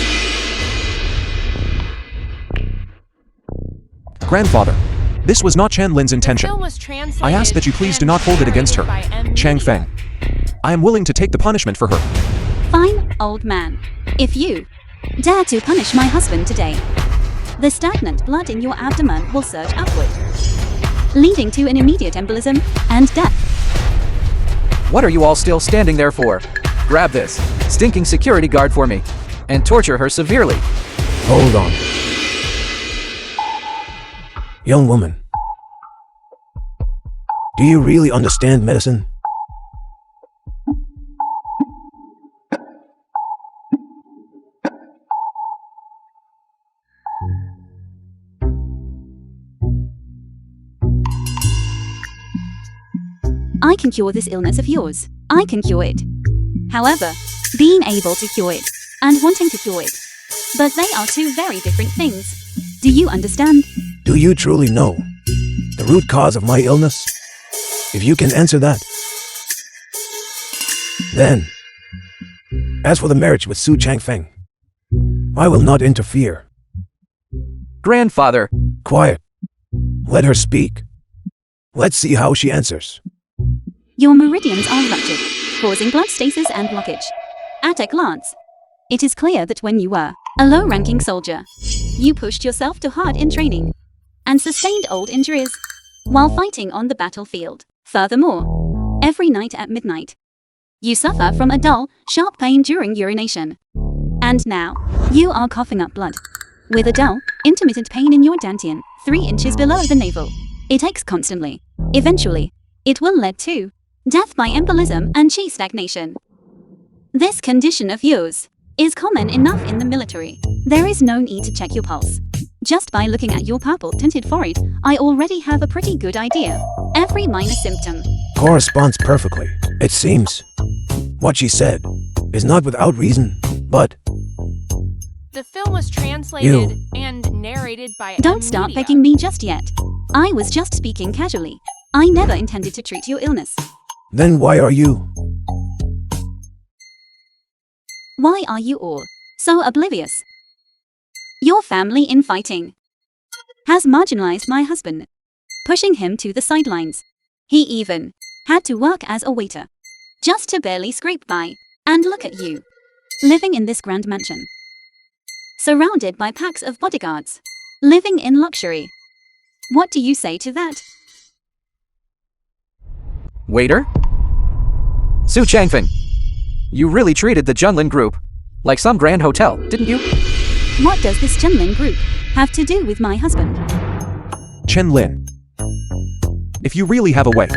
Speaker 1: Grandfather, this was not Chen Lin's
Speaker 4: The
Speaker 1: intention.
Speaker 4: film was translated
Speaker 1: I ask that you please do not hold it against her.
Speaker 4: and narrated by
Speaker 1: Chang
Speaker 4: Amelia.
Speaker 1: Feng. I am willing to take the punishment for her.
Speaker 2: Fine, old man. If you dare to punish my husband today, the stagnant blood in your abdomen will surge upward, leading to an immediate embolism and death.
Speaker 7: What are you all still standing there for? Grab this stinking security guard for me and torture her severely.
Speaker 8: Hold on. Young woman, do you really understand medicine?
Speaker 2: I can cure this illness of yours. I can cure it. However, being able to cure it and wanting to cure it, but they are two very different things. Do you understand?
Speaker 8: Do you truly know the root cause of my illness? If you can answer that, then, as for the marriage with Su Changfeng, I will not interfere.
Speaker 7: Grandfather,
Speaker 8: Quiet. Let her speak. Let's see how she answers.
Speaker 2: Your meridians are ruptured, causing blood stasis and blockage. At a glance, it is clear that when you were a low-ranking soldier, you pushed yourself too hard in training and sustained old injuries while fighting on the battlefield. Furthermore, every night at midnight, you suffer from a dull, sharp pain during urination. And now, you are coughing up blood with a dull, intermittent pain in your dantian, 3 inches below the navel. It aches constantly. Eventually, it will lead to death by embolism and chi stagnation. This condition of yours is common enough in the military. There is no need to check your pulse. Just by looking at your purple-tinted forehead, I already have a pretty good idea. Every minor symptom
Speaker 8: Corresponds perfectly. It seems what she said is not without reason, but
Speaker 4: The film was translated and narrated by
Speaker 2: Don't start
Speaker 4: media.
Speaker 2: begging me just yet. I was just speaking casually. I never intended to treat your illness.
Speaker 8: then why are you?
Speaker 2: Why are you all so oblivious? Your family infighting has marginalized my husband, pushing him to the sidelines. He even had to work as a waiter, just to barely scrape by. And look at you, living in this grand mansion, surrounded by packs of bodyguards, living in luxury. What do you say to that?
Speaker 7: waiter? Su Changfeng, you really treated the Junlin group like some grand hotel, didn't you?
Speaker 2: What does this Chenlin group have to do with my husband?
Speaker 1: Chen Lin. If you really have a way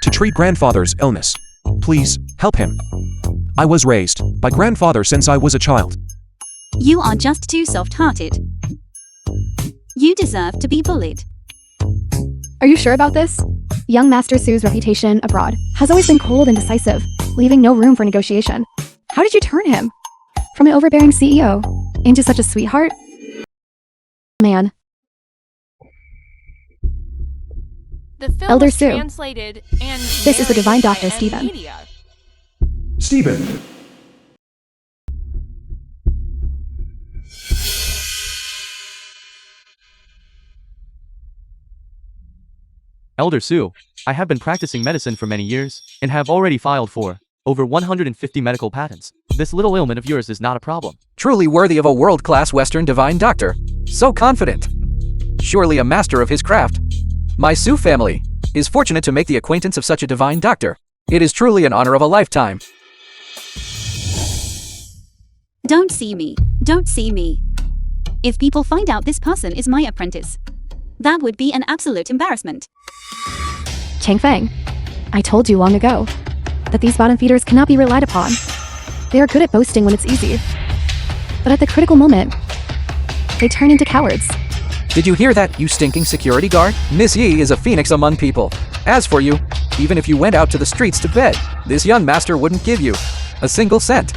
Speaker 1: to treat grandfather's illness, please help him. I was raised by grandfather since I was a child.
Speaker 2: You are just too soft-hearted. You deserve to be bullied.
Speaker 3: Are you sure about this? Young Master Su's reputation abroad has always been cold and decisive, leaving no room for negotiation. How did you turn him from an overbearing CEO into such a sweetheart? Man,
Speaker 4: The film
Speaker 3: Elder
Speaker 4: was
Speaker 3: Sue.
Speaker 4: translated and
Speaker 3: This is the Divine
Speaker 4: narrated
Speaker 3: Doctor,
Speaker 4: by
Speaker 3: Stephen.
Speaker 4: media.
Speaker 8: Stephen.
Speaker 5: Elder Sue, I have been practicing medicine for many years, and have already filed for over 150 medical patents. This little ailment of yours is not a problem.
Speaker 7: Truly worthy of a world-class Western divine doctor. So confident. Surely a master of his craft. My Su family is fortunate to make the acquaintance of such a divine doctor. It is truly an honor of a lifetime.
Speaker 2: Don't see me. Don't see me. If people find out this person is my apprentice, that would be an absolute embarrassment.
Speaker 3: Changfeng, I told you long ago that these bottom feeders cannot be relied upon. They are good at boasting when it's easy, but at the critical moment, they turn into cowards.
Speaker 7: Did you hear that, you stinking security guard? Miss Yi is a phoenix among people. As for you, even if you went out to the streets to beg, this young master wouldn't give you a single cent.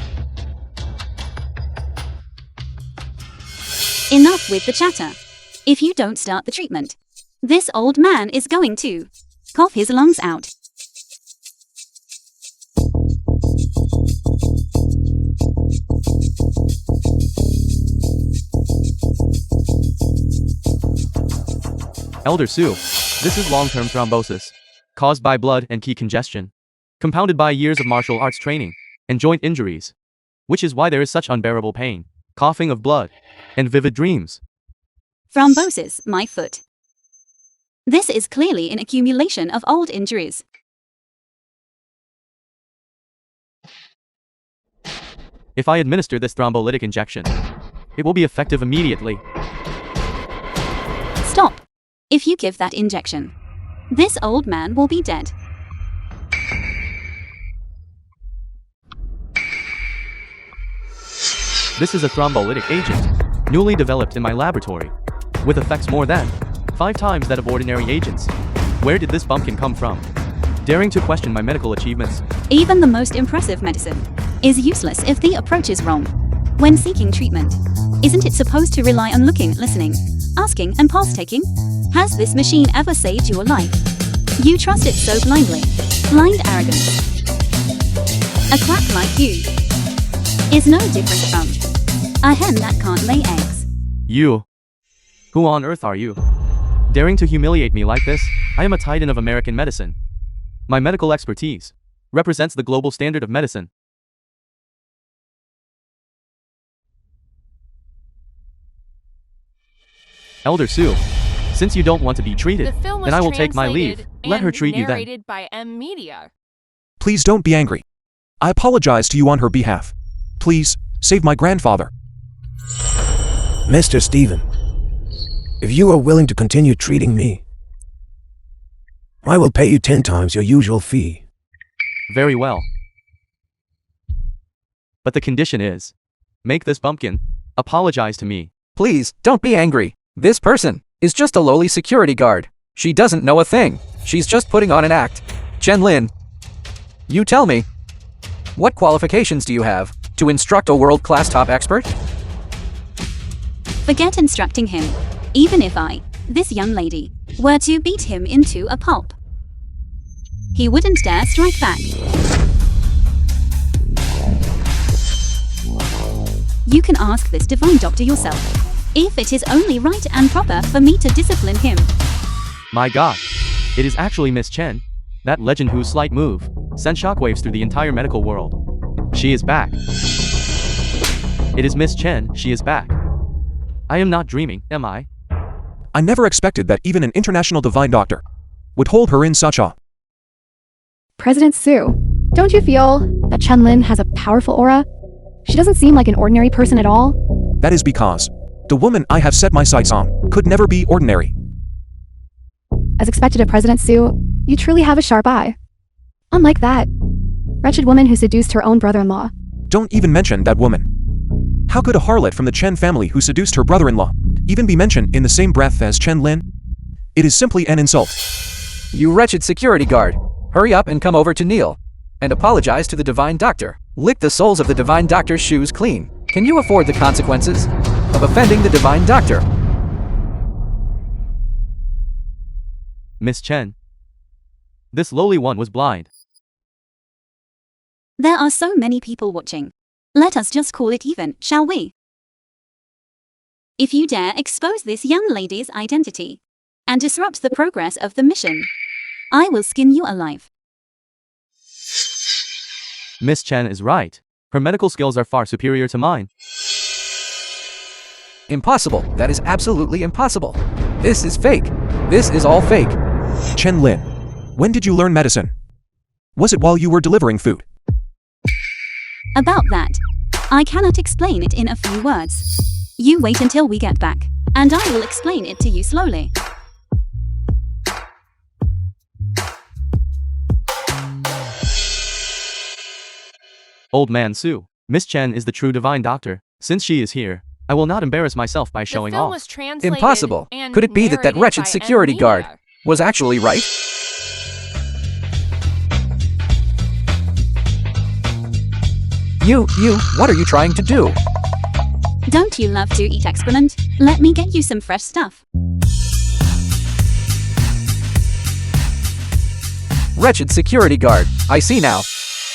Speaker 2: Enough with the chatter. If you don't start the treatment, this old man is going to cough his lungs out.
Speaker 5: Elder Sue, this is long-term thrombosis, caused by blood and key congestion, compounded by years of martial arts training and joint injuries, which is why there is such unbearable pain, coughing of blood, and vivid dreams.
Speaker 2: Thrombosis, my foot. This is clearly an accumulation of old injuries.
Speaker 5: If I administer this thrombolytic injection, it will be effective immediately.
Speaker 2: Stop. If you give that injection, this old man will be dead.
Speaker 5: This is a thrombolytic agent, newly developed in my laboratory, with effects more than 5 times that of ordinary agents. Where did this bumpkin come from? daring to question my medical achievements.
Speaker 2: Even the most impressive medicine is useless if the approach is wrong. When seeking treatment, isn't it supposed to rely on looking, listening, asking, and pulse-taking? Has this machine ever saved your life? You trust it so blindly. Blind arrogance. A quack like you is no different from a hen that can't lay eggs.
Speaker 5: You. Who on earth are you? Daring to humiliate me like this? I am a titan of American medicine. My medical expertise represents the global standard of medicine. Elder Sue, since you don't want to be treated,
Speaker 4: The film was
Speaker 5: then I will take my leave.
Speaker 4: translated
Speaker 5: Let her
Speaker 4: and
Speaker 5: treat you then.
Speaker 4: narrated by M Media.
Speaker 1: Please don't be angry. I apologize to you on her behalf. Please, save my grandfather.
Speaker 8: Mr. Stephen, if you are willing to continue treating me, I will pay you 10 times your usual fee.
Speaker 5: Very well. But the condition is, make this bumpkin apologize to me.
Speaker 7: Please, don't be angry. This person is just a lowly security guard. She doesn't know a thing. She's just putting on an act. Chen Lin, you tell me, what qualifications do you have to instruct a world-class top expert?
Speaker 2: Forget instructing him. Even if I, this young lady, were to beat him into a pulp, he wouldn't dare strike back. You can ask this divine doctor yourself, if it is only right and proper for me to discipline him.
Speaker 5: My God, it is actually Miss Chen, that legend whose slight move sent shockwaves through the entire medical world. She is back. It is Miss Chen, she is back. I am not dreaming, am I?
Speaker 1: I never expected that even an international divine doctor would hold her in such awe.
Speaker 3: President Sue, don't you feel that Chen Lin has a powerful aura? She doesn't seem like an ordinary person at all.
Speaker 1: That is because the woman I have set my sights on could never be ordinary.
Speaker 3: As expected of President Sue, you truly have a sharp eye. Unlike that wretched woman who seduced her own brother-in-law.
Speaker 1: Don't even mention that woman. How could a harlot from the Chen family who seduced her brother-in-law even be mentioned in the same breath as Chen Lin? It is simply an insult.
Speaker 7: You wretched security guard. Hurry up and come over to Neil and apologize to the divine doctor. Lick the soles of the divine doctor's shoes clean. Can you afford the consequences of offending the divine doctor?
Speaker 5: Miss Chen. This lowly one was blind.
Speaker 2: There are so many people watching. Let us just call it even, shall we? If you dare expose this young lady's identity and disrupt the progress of the mission, I will skin you alive.
Speaker 5: Miss Chen is right. Her medical skills are far superior to mine.
Speaker 7: Impossible. That is absolutely impossible. This is fake. This is all fake.
Speaker 1: Chen Lin, when did you learn medicine? Was it while you were delivering food?
Speaker 2: About that, I cannot explain it in a few words. You wait until we get back, and I will explain it to you slowly.
Speaker 5: Old man Sue. Miss Chen is the true divine doctor. Since she is here, I will not embarrass myself by showing
Speaker 4: The film
Speaker 5: off.
Speaker 4: was translated
Speaker 7: Impossible.
Speaker 4: and
Speaker 7: Could it be that
Speaker 4: narrated
Speaker 7: wretched
Speaker 4: by
Speaker 7: security
Speaker 4: M
Speaker 7: guard
Speaker 4: Media.
Speaker 7: was actually right? You, what are you trying to do?
Speaker 2: Don't you love to eat excrement? Let me get you some fresh stuff.
Speaker 7: Wretched security guard, I see now.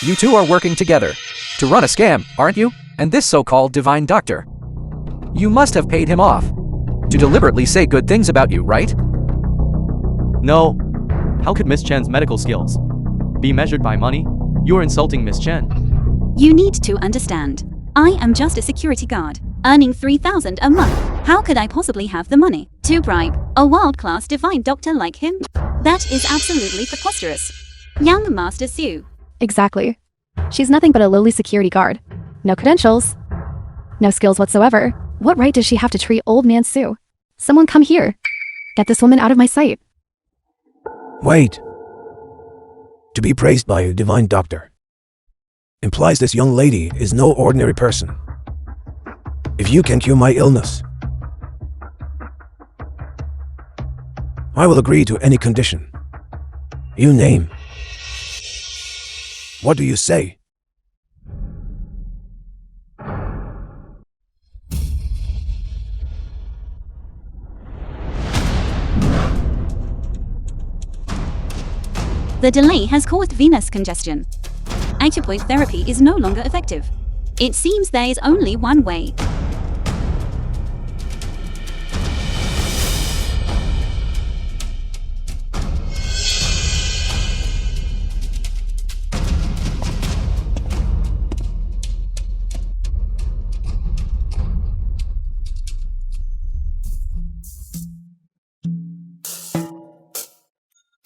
Speaker 7: You two are working together to run a scam, aren't you? And this so-called divine doctor. You must have paid him off to deliberately say good things about you, right?
Speaker 5: No. How could Miss Chen's medical skills be measured by money? You are insulting Miss Chen.
Speaker 2: You need to understand. I am just a security guard, earning 3,000 a month. How could I possibly have the money to bribe a world-class divine doctor like him? That is absolutely preposterous. Young Master Sue.
Speaker 3: Exactly. She's nothing but a lowly security guard. No credentials. No skills whatsoever. What right does she have to treat old man Sue? Someone come here. Get this woman out of my sight.
Speaker 8: Wait. To be praised by a divine doctor implies this young lady is no ordinary person. If you can cure my illness, I will agree to any condition you name. What do you say?
Speaker 2: The delay has caused venous congestion. Acupoint therapy is no longer effective. It seems there is only one way.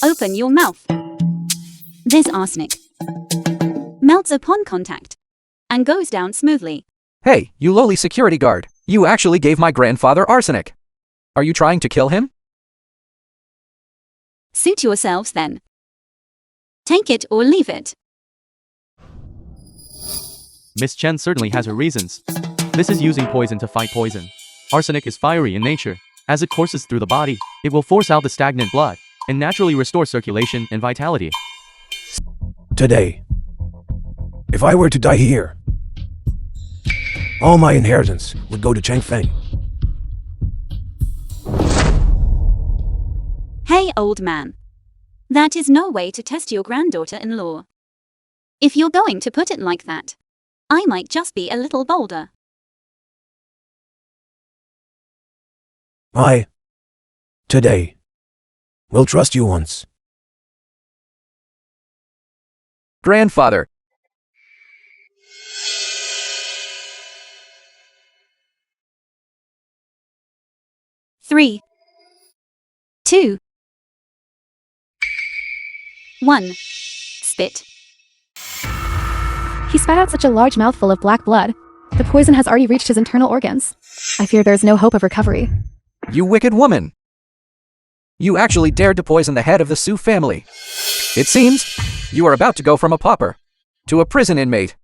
Speaker 2: Open your mouth. This arsenic melts upon contact and goes down smoothly.
Speaker 7: Hey, you lowly security guard. You actually gave my grandfather arsenic. Are you trying to kill him?
Speaker 2: Suit yourselves then. Take it or leave it.
Speaker 5: Miss Chen certainly has her reasons. This is using poison to fight poison. Arsenic is fiery in nature. As it courses through the body, it will force out the stagnant blood and naturally restore circulation and vitality.
Speaker 8: Today, if I were to die here, all my inheritance would go to Chang Feng.
Speaker 2: Hey, old man. That is no way to test your granddaughter-in-law. If you're going to put it like that, I might just be a little bolder.
Speaker 8: I, today, will trust you once.
Speaker 7: Grandfather.
Speaker 2: Three, two, one. Spit.
Speaker 3: He spat out such a large mouthful of black blood. The poison has already reached his internal organs. I fear there is no hope of recovery.
Speaker 7: You wicked woman. You actually dared to poison the head of the Su family. It seems you are about to go from a pauper to a prison inmate.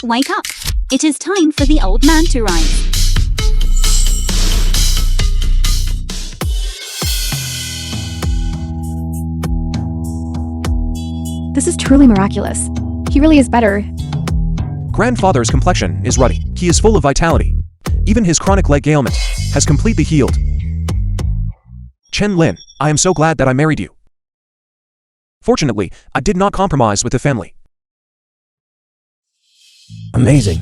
Speaker 2: Wake up. It is time for the old man to rise.
Speaker 3: This is truly miraculous. He really is better.
Speaker 1: Grandfather's complexion is ruddy. He is full of vitality. Even his chronic leg ailment has completely healed. Chen Lin, I am so glad that I married you. Fortunately, I did not compromise with the family.
Speaker 8: Amazing.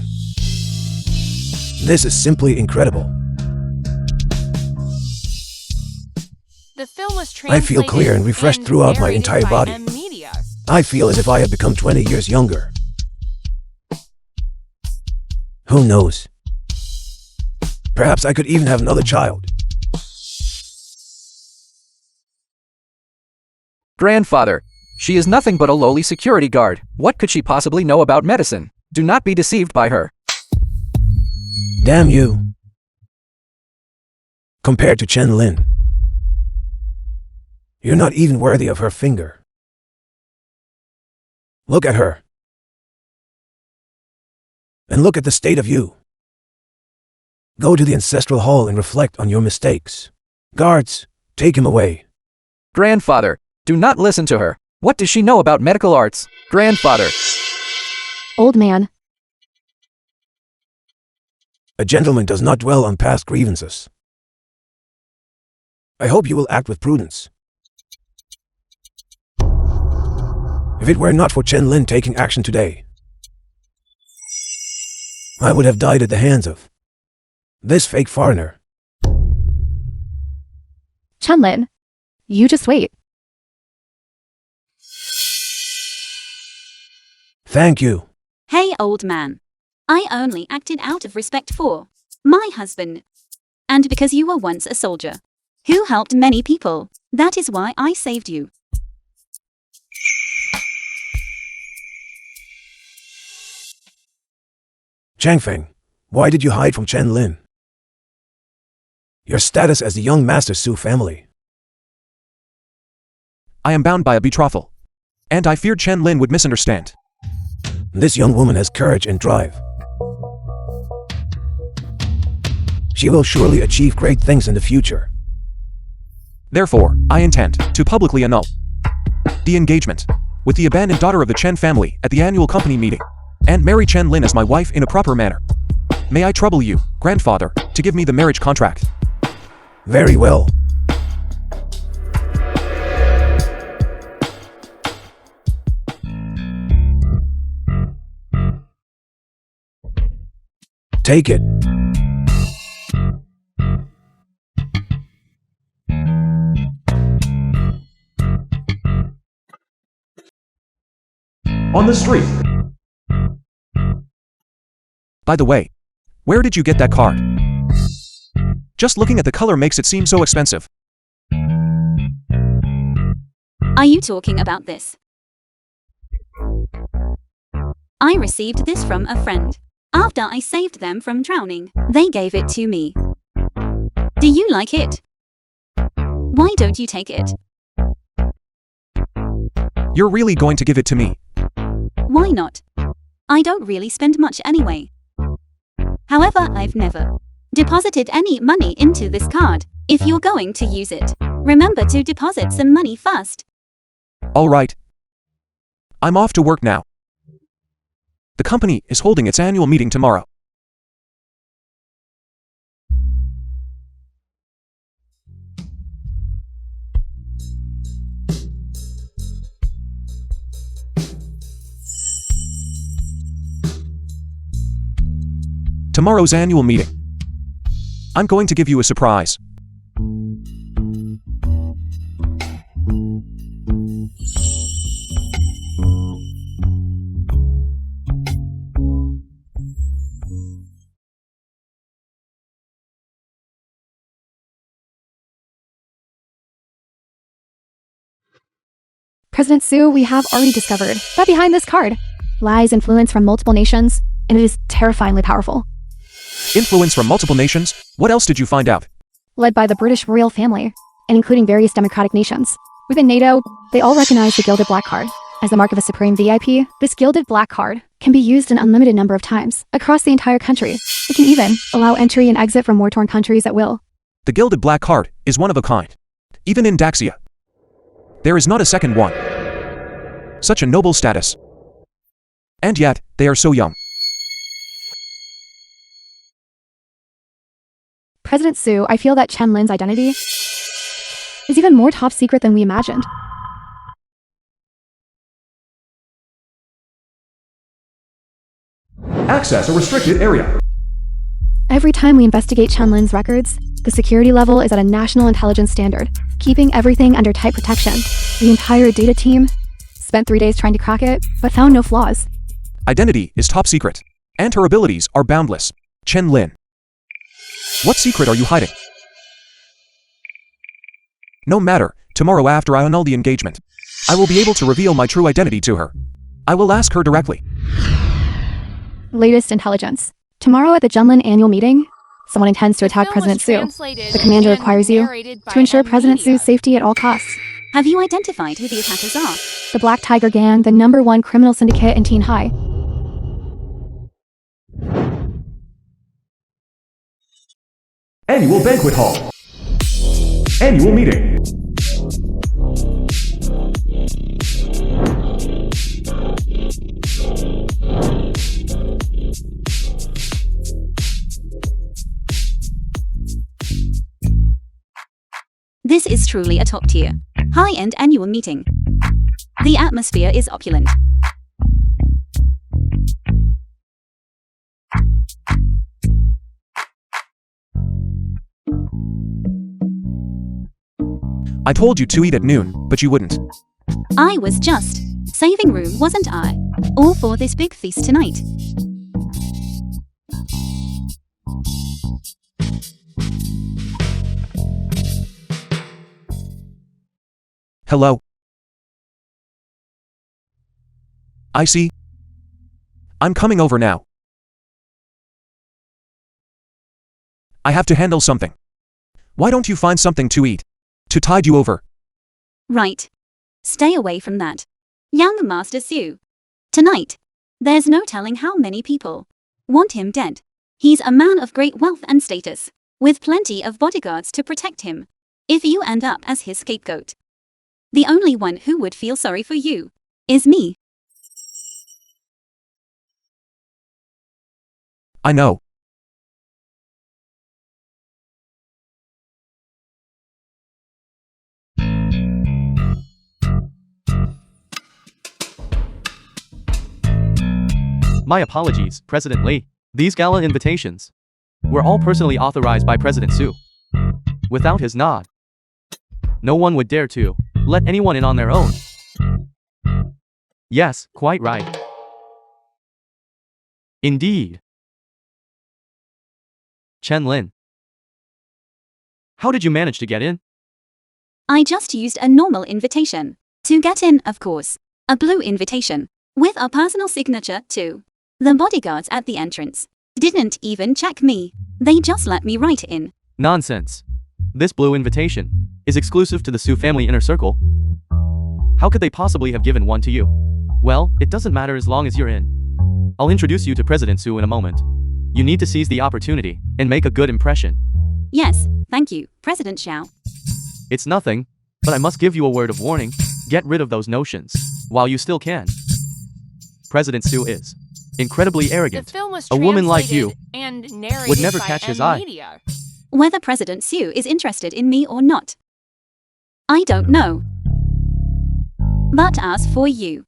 Speaker 8: This is simply incredible.
Speaker 4: The film was
Speaker 8: I feel clear and refreshed throughout my
Speaker 4: narrated
Speaker 8: entire
Speaker 4: by
Speaker 8: body.
Speaker 4: M Media.
Speaker 8: I feel as if I have become 20 years younger. Who knows? Perhaps I could even have another child.
Speaker 7: Grandfather. She is nothing but a lowly security guard. What could she possibly know about medicine? Do not be deceived by her.
Speaker 8: Damn you. Compared to Chen Lin, you're not even worthy of her finger. Look at her. And look at the state of you. Go to the ancestral hall and reflect on your mistakes. Guards, take him away.
Speaker 7: Grandfather, do not listen to her. What does she know about medical arts? Grandfather.
Speaker 3: Old man.
Speaker 8: A gentleman does not dwell on past grievances. I hope you will act with prudence. If it were not for Chen Lin taking action today, I would have died at the hands of this fake foreigner.
Speaker 3: Chunlin. You just wait.
Speaker 8: Thank you.
Speaker 2: Hey, old man. I only acted out of respect for my husband. And because you were once a soldier who helped many people, that is why I saved you.
Speaker 8: Changfeng, why did you hide from Chen Lin? Your status as the young Master Su family.
Speaker 1: I am bound by a betrothal. And I feared Chen Lin would misunderstand.
Speaker 8: This young woman has courage and drive. She will surely achieve great things in the future.
Speaker 1: Therefore, I intend to publicly annul the engagement with the abandoned daughter of the Chen family at the annual company meeting, and marry Chen Lin as my wife in a proper manner. May I trouble you, grandfather, to give me the marriage contract?
Speaker 8: Very well. Take it.
Speaker 1: On the street. By the way, where did you get that card? Just looking at the color makes it seem so expensive.
Speaker 2: Are you talking about this? I received this from a friend. After I saved them from drowning, they gave it to me. Do you like it? Why don't you take it?
Speaker 1: You're really going to give it to me?
Speaker 2: Why not? I don't really spend much anyway. However, I've never deposited any money into this card. If you're going to use it, remember to deposit some money first.
Speaker 1: All right. I'm off to work now. The company is holding its annual meeting tomorrow. Tomorrow's annual meeting. I'm going to give you a surprise.
Speaker 3: President Su, we have already discovered that behind this card lies influence from multiple nations, and it is terrifyingly powerful.
Speaker 1: Influence from multiple nations? What else did you find out?
Speaker 3: Led by the British royal family, and including various democratic nations. Within NATO, they all recognize the Gilded Black Card as the mark of a supreme VIP. This Gilded Black Card can be used an unlimited number of times across the entire country. It can even allow entry and exit from war-torn countries at will.
Speaker 1: The Gilded Black Card is one of a kind. Even in Daxia, there is not a second one. Such a noble status. And yet, they are so young.
Speaker 3: President Su, I feel that Chen Lin's identity is even more top secret than we imagined.
Speaker 1: Access a restricted area.
Speaker 3: Every time we investigate Chen Lin's records, the security level is at a national intelligence standard, keeping everything under tight protection. The entire data team spent 3 days trying to crack it, but found no flaws.
Speaker 1: Identity is top secret, and her abilities are boundless. Chen Lin. What secret are you hiding? No matter, tomorrow after I annul the engagement, I will be able to reveal my true identity to her. I will ask her directly.
Speaker 3: Latest intelligence. Tomorrow at the Gangland annual meeting, someone intends to attack President Su. The commander requires you to ensure President Su's safety at all costs.
Speaker 2: Have you identified who the attackers are?
Speaker 3: The Black Tiger Gang, the #1 criminal syndicate in Teen High.
Speaker 1: Annual Banquet Hall. Annual Meeting.
Speaker 2: This is truly a top-tier, high-end annual meeting. The atmosphere is opulent.
Speaker 1: I told you to eat at noon, but you wouldn't.
Speaker 2: I was just saving room, wasn't I? All for this big feast tonight.
Speaker 1: Hello? I see. I'm coming over now. I have to handle something. Why don't you find something to eat? To tide you over.
Speaker 2: Right. Stay away from that. Young Master Su. Tonight. There's no telling how many people want him dead. He's a man of great wealth and status, with plenty of bodyguards to protect him. If you end up as his scapegoat, the only one who would feel sorry for you is me.
Speaker 1: I know.
Speaker 5: My apologies, President Lee. These gala invitations were all personally authorized by President Su. Without his nod, no one would dare to let anyone in on their own. Yes, quite right. Indeed. Chen Lin. How did you manage to get in?
Speaker 2: I just used a normal invitation. To get in, of course. A blue invitation. With a personal signature, too. The bodyguards at the entrance didn't even check me. They just let me right in.
Speaker 5: Nonsense. This blue invitation is exclusive to the Su family inner circle. How could they possibly have given one to you? Well, it doesn't matter as long as you're in. I'll introduce you to President Su in a moment. You need to seize the opportunity and make a good impression.
Speaker 2: Yes, thank you, President Xiao.
Speaker 5: It's nothing, but I must give you a word of warning. Get rid of those notions while you still can. President Su is incredibly arrogant.
Speaker 4: The film was
Speaker 5: A woman like you
Speaker 4: and narrated
Speaker 5: would never
Speaker 4: by
Speaker 5: catch his
Speaker 4: M
Speaker 5: eye.
Speaker 4: Media.
Speaker 2: Whether President Su is interested in me or not, I don't know. But as for you,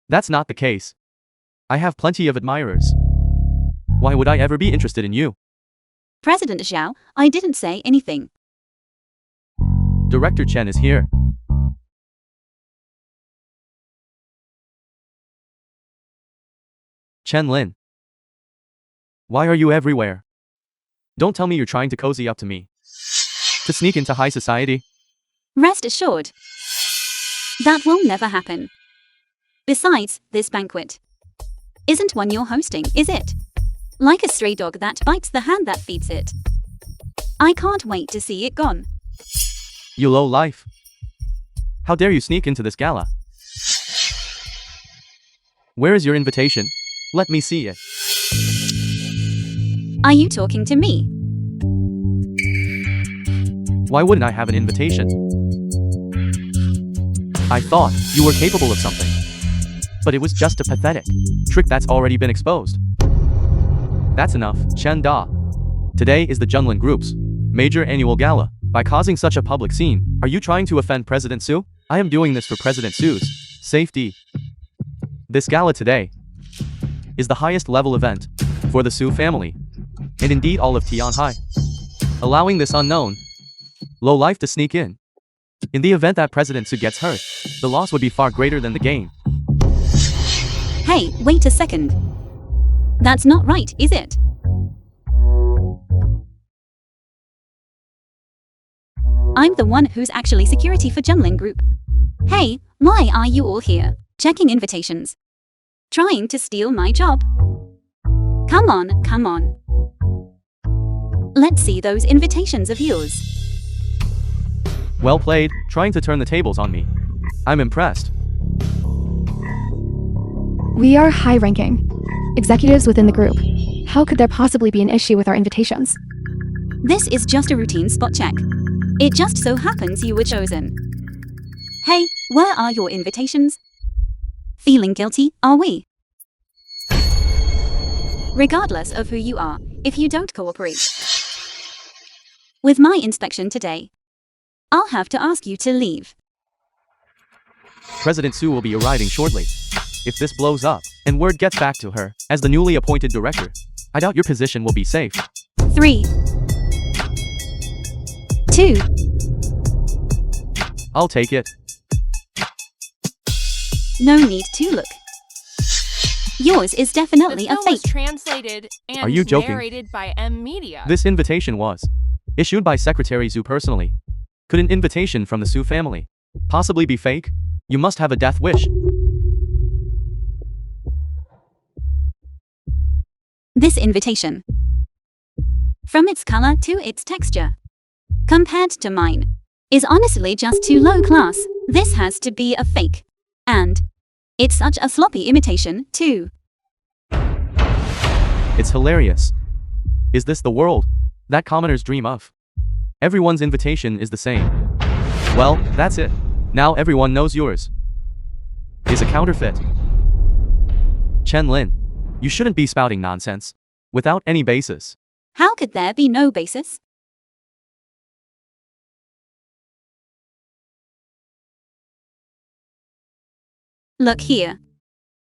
Speaker 5: That's not the case. I have plenty of admirers. Why would I ever be interested in you?
Speaker 2: President Xiao, I didn't say anything.
Speaker 5: Director Chen is here. Chen Lin. Why are you everywhere? Don't tell me you're trying to cozy up to me. To sneak into high society?
Speaker 2: Rest assured, that will never happen. Besides, this banquet isn't one you're hosting, is it? Like a stray dog that bites the hand that feeds it. I can't wait to see it gone.
Speaker 5: You low life. How dare you sneak into this gala? Where is your invitation? Let me see it.
Speaker 2: Are you talking to me?
Speaker 5: Why wouldn't I have an invitation? I thought you were capable of something. But it was just a pathetic trick that's already been exposed. That's enough, Chen Da. Today is the Gangland Group's major annual gala. By causing such a public scene, are you trying to offend President Su? I am doing this for President Su's safety. This gala today is the highest level event for the Su family, and indeed all of Tianhai. Allowing this unknown lowlife to sneak in. In the event that President Su gets hurt, the loss would be far greater than the gain.
Speaker 2: Hey, wait a second. That's not right, is it? I'm the one who's actually security for Gangland Group. Hey, why are you all here, checking invitations? Trying to steal my job? Come on, come on. Let's see those invitations of yours.
Speaker 5: Well played, trying to turn the tables on me. I'm impressed.
Speaker 3: We are high-ranking executives within the group. How could there possibly be an issue with our invitations?
Speaker 2: This is just a routine spot check. It just so happens you were chosen. Hey, where are your invitations? Feeling guilty, are we? Regardless of who you are, if you don't cooperate with my inspection today, I'll have to ask you to leave.
Speaker 5: President Su will be arriving shortly. If this blows up, and word gets back to her, as the newly appointed director, I doubt your position will be safe.
Speaker 2: 3, 2,
Speaker 5: I'll take it.
Speaker 2: no need to look. Yours is definitely
Speaker 4: The
Speaker 2: a
Speaker 4: film was
Speaker 2: fake.
Speaker 4: translated and
Speaker 5: Are you joking?
Speaker 4: narrated by M Media.
Speaker 5: This invitation was issued by Secretary Su personally. Could an invitation from the Su family possibly be fake? You must have a death wish.
Speaker 2: This invitation From its color to its texture. Compared to mine. Is honestly just too low class. This has to be a fake. And it's such a sloppy imitation, too.
Speaker 5: It's hilarious. Is this the world that commoners dream of? Everyone's invitation is the same. Well, that's it. Now everyone knows yours is a counterfeit. Chen Lin, you shouldn't be spouting nonsense without any basis.
Speaker 2: How could there be no basis? Look here.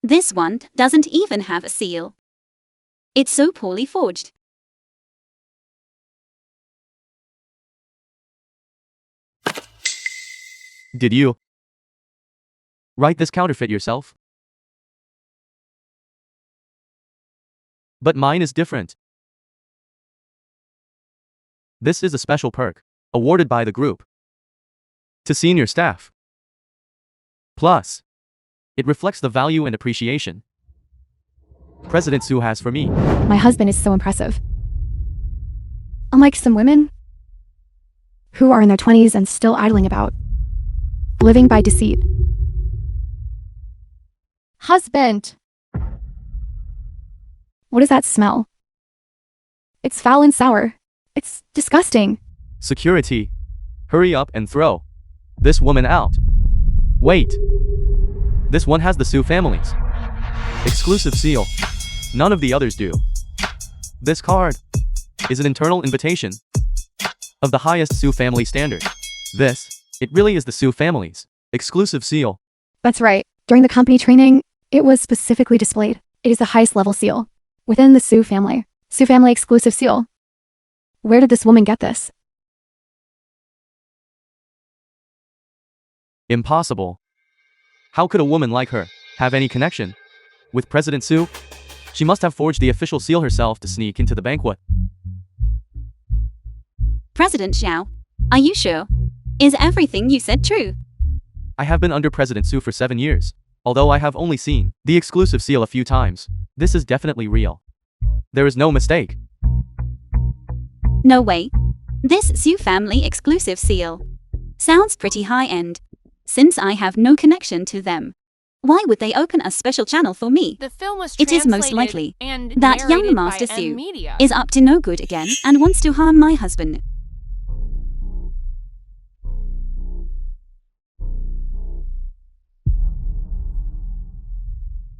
Speaker 2: This one doesn't even have a seal. It's so poorly forged.
Speaker 5: Did you write this counterfeit yourself? But mine is different. This is a special perk awarded by the group to senior staff. Plus, it reflects the value and appreciation President Su has for me.
Speaker 3: My husband is so impressive. Unlike some women who are in their 20s and still idling about, living by deceit. Husband! What is that smell? It's foul and sour. It's disgusting.
Speaker 5: Security, hurry up and throw this woman out. Wait. This one has the Su family's exclusive seal. None of the others do. This card is an internal invitation of the highest Su family standard. It really is the Su family's exclusive seal.
Speaker 3: That's right. During the company training, it was specifically displayed. It is the highest level seal within the Su family. Su family exclusive seal. Where did this woman get this?
Speaker 5: Impossible. How could a woman like her have any connection with President Su? She must have forged the official seal herself to sneak into the banquet.
Speaker 2: President Xiao, are you sure? Is everything you said true?
Speaker 5: I have been under President Su for 7 years. Although I have only seen the exclusive seal a few times, this is definitely real. There is no mistake.
Speaker 2: No way. This Su family exclusive seal sounds pretty high-end. Since I have no connection to them, why would they open a special channel for me?
Speaker 4: The film was
Speaker 2: It is most
Speaker 4: translated
Speaker 2: likely
Speaker 4: and
Speaker 2: that young
Speaker 4: narrated
Speaker 2: Master
Speaker 4: by
Speaker 2: Su
Speaker 4: Media.
Speaker 2: is up to no good again and wants to harm my husband.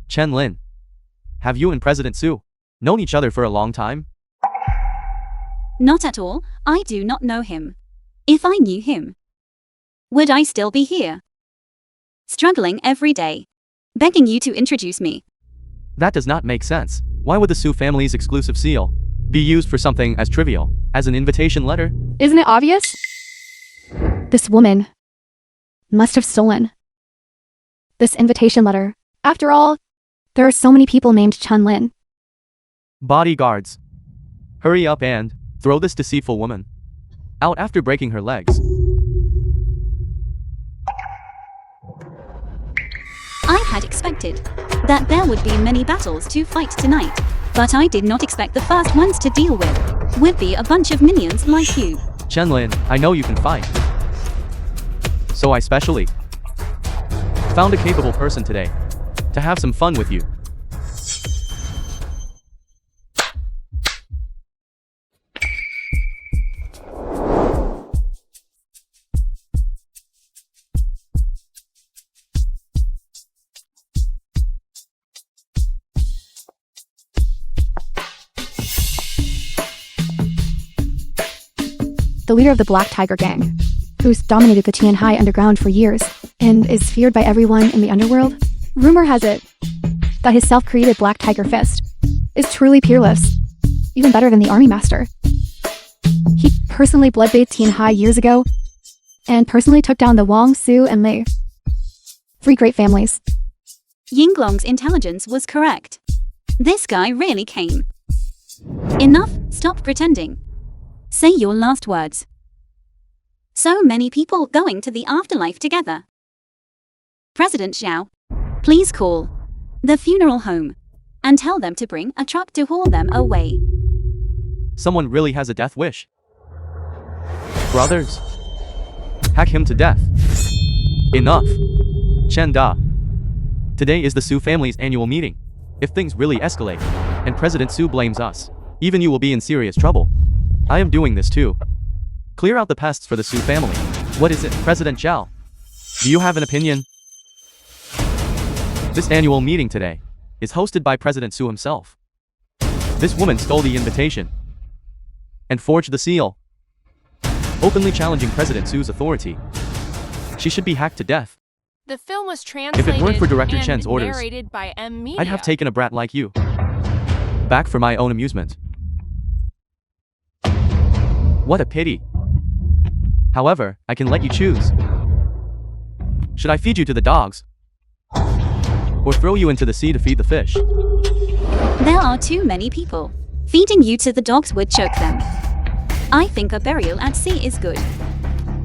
Speaker 5: Chen Lin, have you and President Su known each other for a long time?
Speaker 2: Not at all. I do not know him. If I knew him, would I still be here? Struggling every day, begging you to introduce me.
Speaker 5: That does not make sense. Why would the Su family's exclusive seal be used for something as trivial as an invitation letter?
Speaker 3: Isn't it obvious? This woman must have stolen this invitation letter. After all, there are so many people named Chen Lin.
Speaker 5: Bodyguards, hurry up and throw this deceitful woman out after breaking her legs.
Speaker 2: I had expected that there would be many battles to fight tonight, but I did not expect the first ones to deal with would be a bunch of minions like you.
Speaker 5: Chen Lin, I know you can fight. So I specially found a capable person today to have some fun with you.
Speaker 3: The leader of the Black Tiger Gang, who's dominated the Tianhai underground for years and is feared by everyone in the underworld. Rumor has it that his self-created Black Tiger Fist is truly peerless, even better than the Army Master. He personally bloodbathed Tianhai years ago and personally took down the Wang, Su, and Lei. 3 great families.
Speaker 2: Yinglong's intelligence was correct. This guy really came. Enough, stop pretending. Say your last words. So many people going to the afterlife together. President Xiao, please call the funeral home and tell them to bring a truck to haul them away.
Speaker 5: Someone really has a death wish. Brothers, hack him to death. Enough. Chen Da. Today is the Su family's annual meeting. If things really escalate, and President Su blames us, even you will be in serious trouble. I am doing this too. Clear out the pests for the Su family. What is it, President Zhao? Do you have an opinion? This annual meeting today is hosted by President Su himself. This woman stole the invitation and forged the seal, openly challenging President Su's authority. She should be hacked to death.
Speaker 4: The film was translated
Speaker 5: If it weren't for Director
Speaker 4: and
Speaker 5: Chen's orders,
Speaker 4: narrated by M Media.
Speaker 5: I'd have taken a brat like you back for my own amusement. What a pity. However, I can let you choose. Should I feed you to the dogs? Or throw you into the sea to feed the fish?
Speaker 2: There are too many people. Feeding you to the dogs would choke them. I think a burial at sea is good.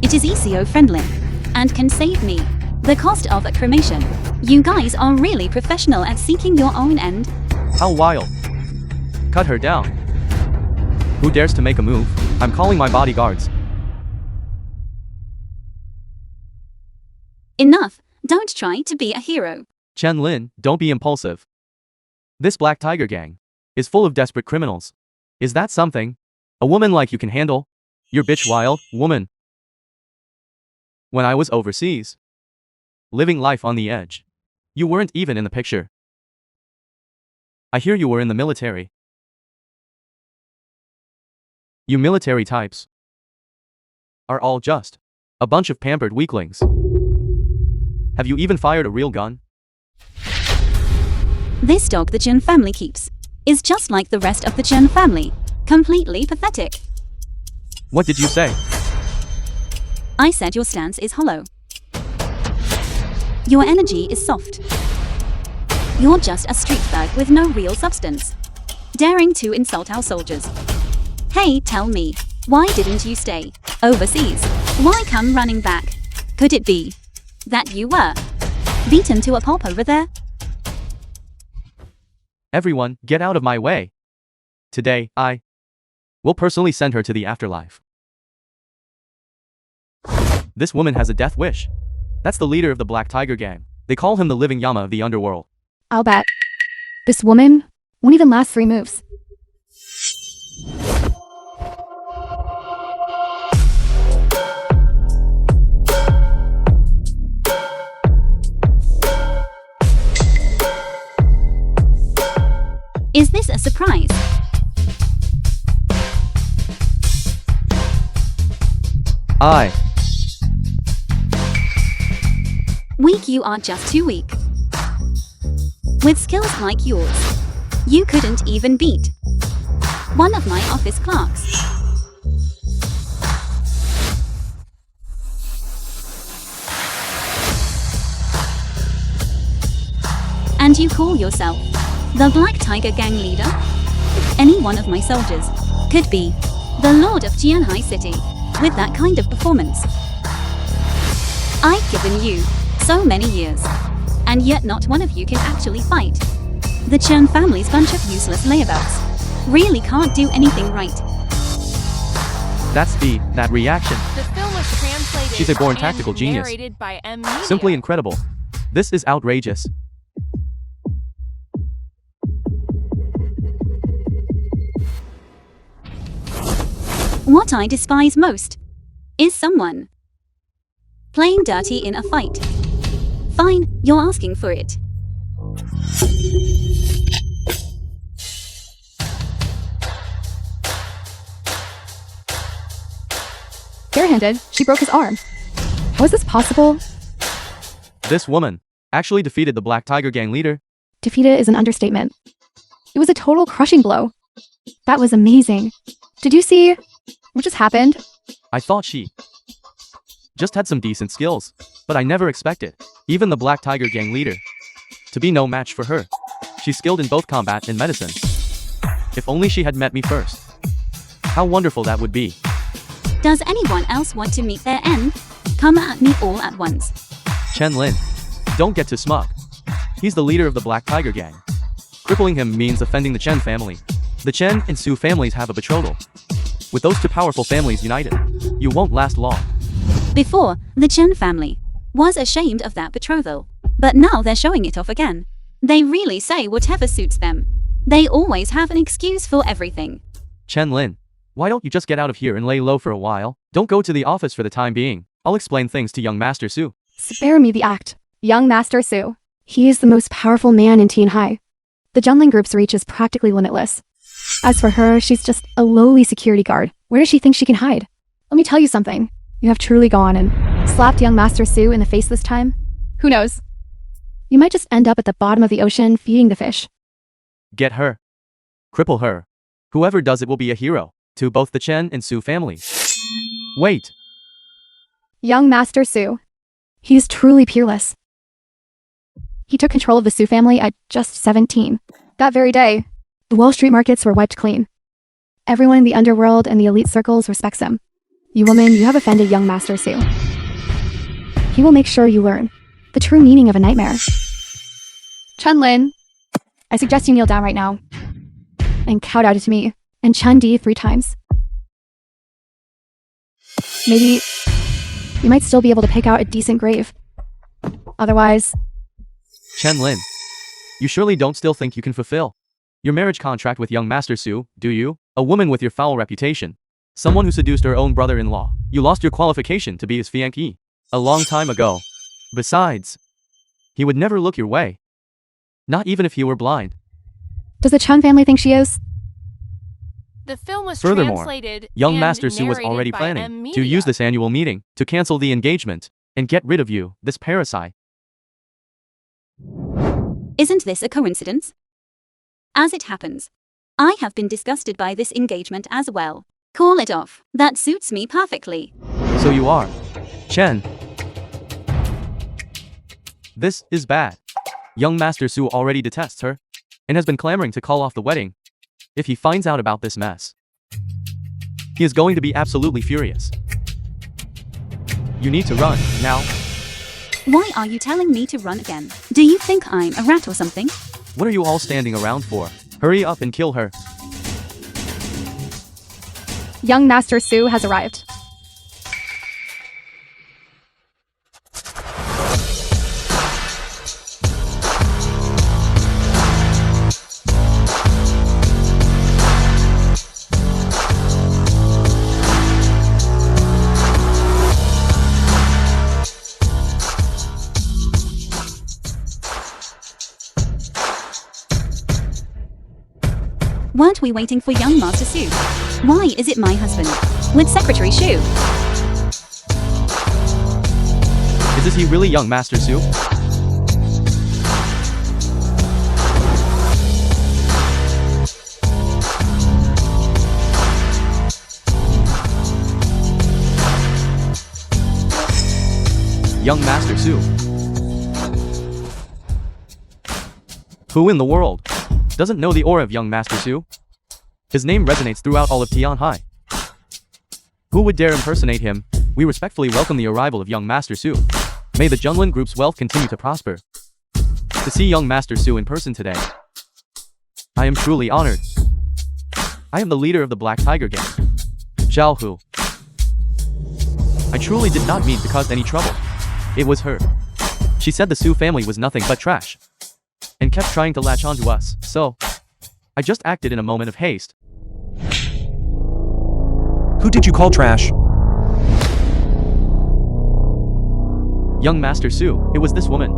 Speaker 2: It is eco-friendly and can save me the cost of a cremation. You guys are really professional at seeking your own end.
Speaker 5: How wild. Cut her down. Who dares to make a move? I'm calling my bodyguards.
Speaker 2: Enough. Don't try to be a hero.
Speaker 5: Chen Lin, don't be impulsive. This Black Tiger gang is full of desperate criminals. Is that something a woman like you can handle? You're bitch wild, woman. When I was overseas, living life on the edge, you weren't even in the picture. I hear you were in the military. You military types are all just a bunch of pampered weaklings. Have you even fired a real gun?
Speaker 2: This dog the Chen family keeps is just like the rest of the Chen family. Completely pathetic.
Speaker 5: What did you say?
Speaker 2: I said your stance is hollow. Your energy is soft. You're just a street thug with no real substance, daring to insult our soldiers. Hey, tell me, why didn't you stay overseas? Why come running back? Could it be that you were beaten to a pulp over there?
Speaker 5: Everyone, get out of my way. Today, I will personally send her to the afterlife. This woman has a death wish. That's the leader of the Black Tiger gang. They call him the living Yama of the underworld.
Speaker 3: I'll bet. This woman won't even last 3 moves.
Speaker 2: Is this a surprise? Weak, you are just too weak. With skills like yours, you couldn't even beat one of my office clerks. And you call yourself the Black Tiger gang leader? Any one of my soldiers could be the Lord of Jianhai City with that kind of performance. I've given you so many years, and yet not one of you can actually fight. The Chen family's bunch of useless layabouts really can't do anything right.
Speaker 5: That's that reaction.
Speaker 4: The film was translated
Speaker 5: She's a born
Speaker 4: and
Speaker 5: tactical genius.
Speaker 4: narrated by M Media.
Speaker 5: Simply incredible. This is outrageous.
Speaker 2: What I despise most is someone playing dirty in a fight. Fine, you're asking for it.
Speaker 3: Barehanded, she broke his arm. How is this possible?
Speaker 5: This woman actually defeated the Black Tiger gang leader.
Speaker 3: Defeated is an understatement. It was a total crushing blow. That was amazing. Did you see what just happened?
Speaker 5: I thought she just had some decent skills, but I never expected even the Black Tiger gang leader to be no match for her. She's skilled in both combat and medicine. If only she had met me first. How wonderful that would be.
Speaker 2: Does anyone else want to meet their end? Come at me all at once.
Speaker 5: Chen Lin, don't get too smug. He's the leader of the Black Tiger gang. Crippling him means offending the Chen family. The Chen and Su families have a betrothal. With those two powerful families united, you won't last long.
Speaker 2: Before, the Chen family was ashamed of that betrothal. But now they're showing it off again. They really say whatever suits them. They always have an excuse for everything.
Speaker 5: Chen Lin, why don't you just get out of here and lay low for a while? Don't go to the office for the time being. I'll explain things to young Master Su.
Speaker 3: Spare me the act. Young Master Su. He is the most powerful man in Teen High. The Junling Group's reach is practically limitless. As for her, she's just a lowly security guard. Where does she think she can hide? Let me tell you something. You have truly gone and slapped young Master Su in the face this time. Who knows? You might just end up at the bottom of the ocean feeding the fish.
Speaker 5: Get her. Cripple her. Whoever does it will be a hero to both the Chen and Su families. Wait.
Speaker 3: Young Master Su. He is truly peerless. He took control of the Su family at just 17. That very day, the Wall Street markets were wiped clean. Everyone in the underworld and the elite circles respects him. You woman, you have offended young Master Su. He will make sure you learn the true meaning of a nightmare. Chen Lin, I suggest you kneel down right now and kowtow to me and Chen Di 3 times. Maybe you might still be able to pick out a decent grave. Otherwise,
Speaker 5: Chen Lin, you surely don't still think you can fulfill your marriage contract with young Master Su, do you? A woman with your foul reputation. Someone who seduced her own brother-in-law. You lost your qualification to be his fiancée a long time ago. Besides, he would never look your way. Not even if he were blind.
Speaker 3: does the Chen family think she is?
Speaker 4: The film was
Speaker 5: Furthermore,
Speaker 4: translated
Speaker 5: young
Speaker 4: and
Speaker 5: Master Su was
Speaker 4: narrated
Speaker 5: already
Speaker 4: by
Speaker 5: planning
Speaker 4: M
Speaker 5: to use
Speaker 4: Media.
Speaker 5: this annual meeting to cancel the engagement and get rid of you, this parasite.
Speaker 2: Isn't this a coincidence? As it happens, I have been disgusted by this engagement as well. Call it off. That suits me perfectly.
Speaker 5: So you are. Chen. This is bad. Young Master Su already detests her and has been clamoring to call off the wedding. If he finds out about this mess, he is going to be absolutely furious. You need to run, now.
Speaker 2: Why are you telling me to run again? Do you think I'm a rat or something?
Speaker 5: What are you all standing around for? Hurry up and kill her.
Speaker 3: Young Master Su has arrived.
Speaker 2: Weren't we waiting for young Master Su? Why is it my husband? With Secretary Shu?
Speaker 5: Is he really young Master Su? Young Master Su. Who in the world doesn't know the aura of young Master Su? His name resonates throughout all of Tianhai. Who would dare impersonate him? We respectfully welcome the arrival of young Master Su. May the Gangland Group's wealth continue to prosper. To see young Master Su in person today, I am truly honored. I am the leader of the Black Tiger Gang, Zhao Hu. I truly did not mean to cause any trouble. It was her. She said the Su family was nothing but trash and kept trying to latch onto us, so I just acted in a moment of haste.
Speaker 1: Who did you call trash?
Speaker 5: Young Master Su, it was this woman.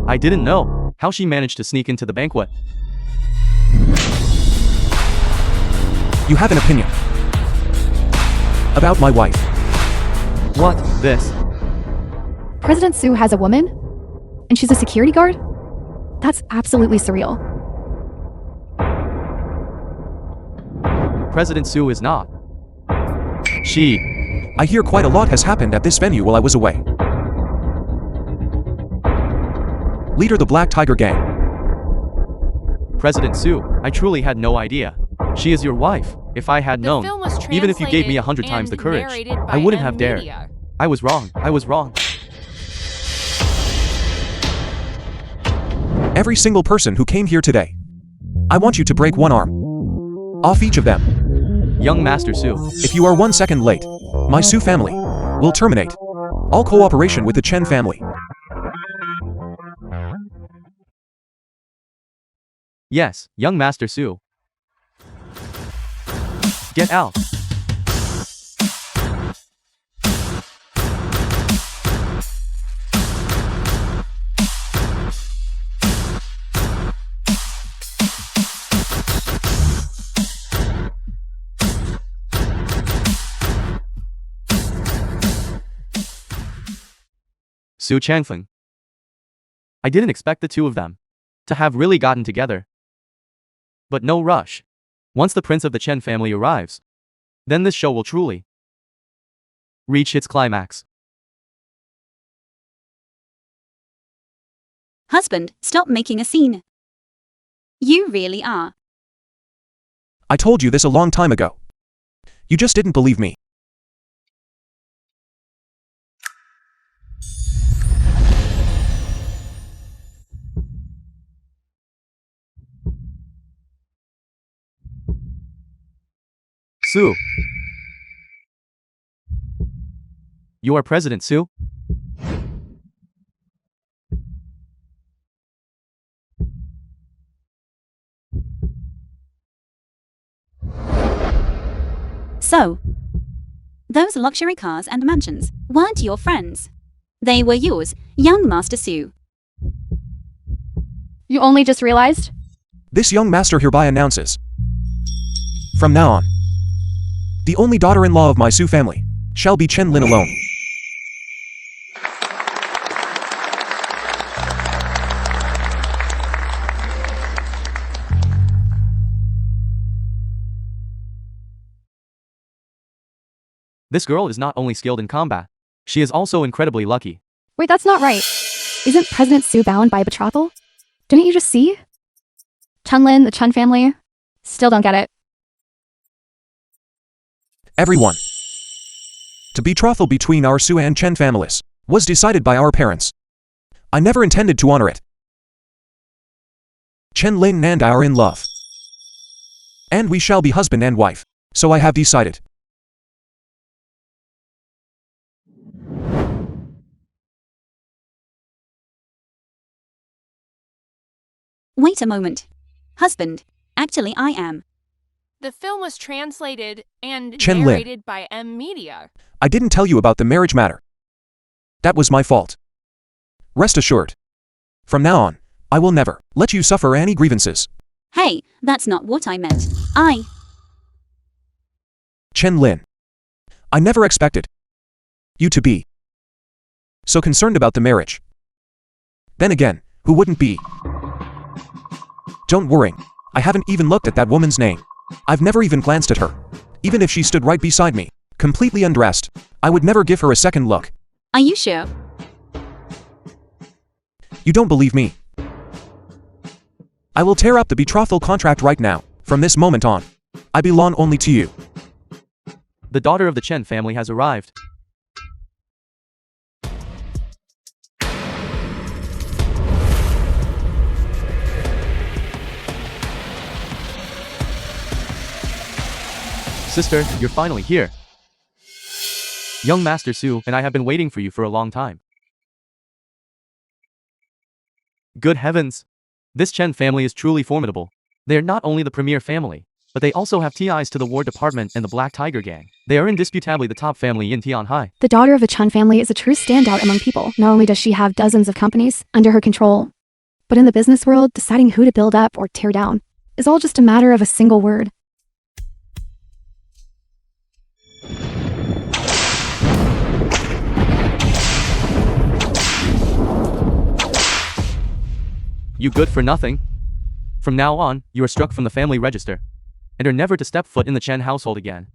Speaker 5: I didn't know how she managed to sneak into the banquet.
Speaker 1: You have an opinion about my wife.
Speaker 5: What? This?
Speaker 3: President Su has a woman? And she's a security guard? That's absolutely surreal.
Speaker 5: President Su is not. She.
Speaker 1: I hear quite a lot has happened at this venue while I was away. Leader the Black Tiger Gang.
Speaker 5: President Su, I truly had no idea. She is your wife. If I had
Speaker 4: The
Speaker 5: known,
Speaker 4: film was
Speaker 5: even if you gave me 100
Speaker 4: translated
Speaker 5: times the
Speaker 4: and
Speaker 5: courage,
Speaker 4: narrated by
Speaker 5: I wouldn't
Speaker 4: M
Speaker 5: have dared.
Speaker 4: Media.
Speaker 5: I was wrong. I was wrong.
Speaker 1: Every single person who came here today. I want you to break one arm. Off each of them.
Speaker 5: Young Master Su.
Speaker 1: If you are 1 second late, my Su family will terminate all cooperation with the Chen family.
Speaker 5: Yes, young Master Su. Get out. Su Changfeng. I didn't expect the two of them to have really gotten together. But no rush. Once the prince of the Chen family arrives, then this show will truly reach its climax.
Speaker 2: Husband, stop making a scene. You really are.
Speaker 1: I told you this a long time ago. You just didn't believe me.
Speaker 5: Su. You are President Su?
Speaker 2: So, those luxury cars and mansions weren't your friends. They were yours, young Master Su.
Speaker 3: You only just realized?
Speaker 1: This young master hereby announces, from now on, the only daughter-in-law of my Su family shall be Chen Lin alone.
Speaker 5: This girl is not only skilled in combat, she is also incredibly lucky.
Speaker 3: Wait, that's not right. Isn't President Su bound by a betrothal? Didn't you just see? Chunlin, the Chun family? Still don't get it.
Speaker 1: Everyone. The betrothal between our Su and Chen families was decided by our parents. I never intended to honor it. Chen Lin and I are in love. And we shall be husband and wife. So I have decided.
Speaker 2: Wait a moment. Husband, actually I am.
Speaker 4: The film was translated and
Speaker 1: Chen Lin.
Speaker 4: narrated by M Media.
Speaker 1: I didn't tell you about the marriage matter. That was my fault. Rest assured. From now on, I will never let you suffer any grievances.
Speaker 2: Hey, that's not what I meant.
Speaker 1: Chen Lin. I never expected you to be so concerned about the marriage. Then again, who wouldn't be? Don't worry. I haven't even looked at that woman's name. I've never even glanced at her. Even if she stood right beside me, completely undressed, I would never give her a second look.
Speaker 2: Are you sure?
Speaker 1: You don't believe me? I will tear up the betrothal contract right now. From this moment on, I belong only to you.
Speaker 5: The daughter of the Chen family has arrived. Sister, you're finally here. Young Master Su and I have been waiting for you for a long time. Good heavens! This Chen family is truly formidable. They are not only the premier family, but they also have ties to the War Department and the Black Tiger Gang. They are indisputably the top family in Tianhai.
Speaker 3: The daughter of the Chun family is a true standout among people. Not only does she have dozens of companies under her control, but in the business world, deciding who to build up or tear down is all just a matter of a single word.
Speaker 5: You good for nothing. From now on, you are struck from the family register, and are never to step foot in the Chen household again.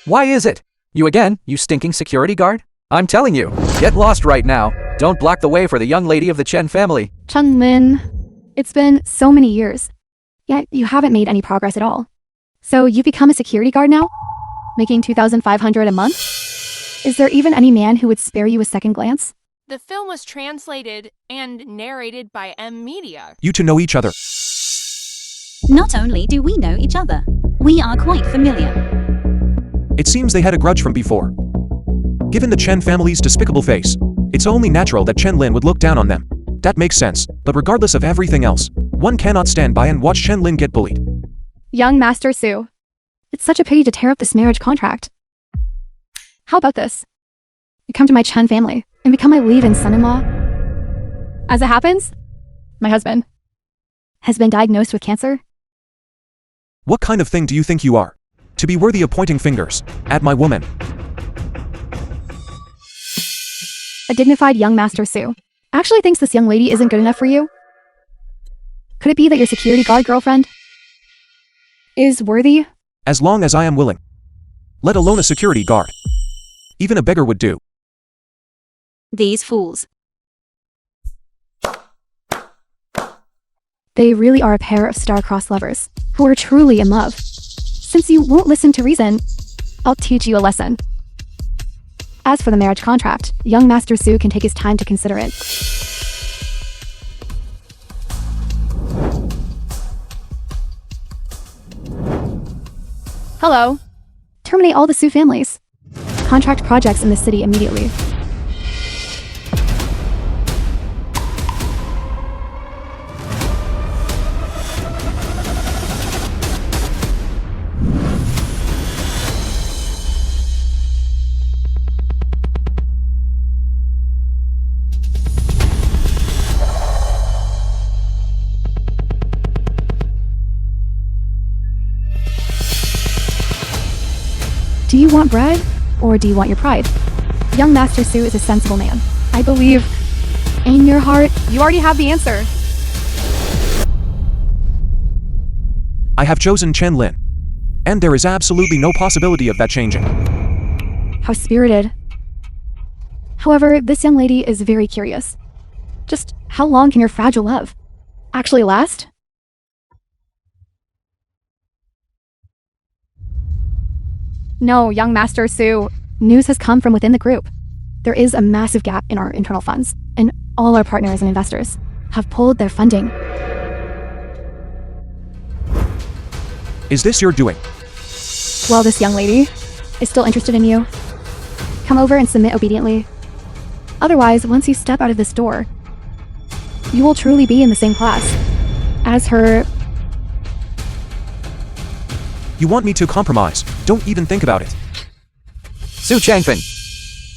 Speaker 7: Why is it? You again, you stinking security guard? I'm telling you, get lost right now. Don't block the way for the young lady of the Chen family.
Speaker 3: Chun-Lin, it's been so many years, yet you haven't made any progress at all. So you've become a security guard now? Making $2,500 a month? Is there even any man who would spare you a second glance?
Speaker 4: The film was translated and narrated by M Media.
Speaker 1: You two know each other.
Speaker 2: Not only do we know each other, we are quite familiar.
Speaker 1: It seems they had a grudge from before. Given the Chen family's despicable face, it's only natural that Chen Lin would look down on them. That makes sense, but regardless of everything else, one cannot stand by and watch Chen Lin get bullied.
Speaker 3: Young Master Su, it's such a pity to tear up this marriage contract. How about this? You come to my Chen family and become my lead-in son-in-law. As it happens, my husband has been diagnosed with cancer.
Speaker 1: What kind of thing do you think you are? To be worthy of pointing fingers at my woman.
Speaker 3: A dignified young Master Su actually thinks this young lady isn't good enough for you? Could it be that your security guard girlfriend is worthy?
Speaker 1: As long as I am willing. Let alone a security guard. Even a beggar would do.
Speaker 2: These fools.
Speaker 3: They really are a pair of star-crossed lovers who are truly in love. Since you won't listen to reason, I'll teach you a lesson. As for the marriage contract, young Master Su can take his time to consider it. Hello. Terminate all the Su families. Contract projects in the city immediately. Do you want bread, or do you want your pride? Young Master Su is a sensible man. I believe, in your heart, you already have the answer.
Speaker 1: I have chosen Chen Lin. And there is absolutely no possibility of that changing.
Speaker 3: How spirited. However, this young lady is very curious. Just how long can your fragile love actually last? No, young Master Su. News has come from within the group. There is a massive gap in our internal funds, and all our partners and investors have pulled their funding.
Speaker 1: Is this your doing?
Speaker 3: Well, this young lady is still interested in you. Come over and submit obediently. Otherwise, once you step out of this door, you will truly be in the same class as her.
Speaker 1: You want me to compromise? Don't even think about it.
Speaker 7: Su Changfeng,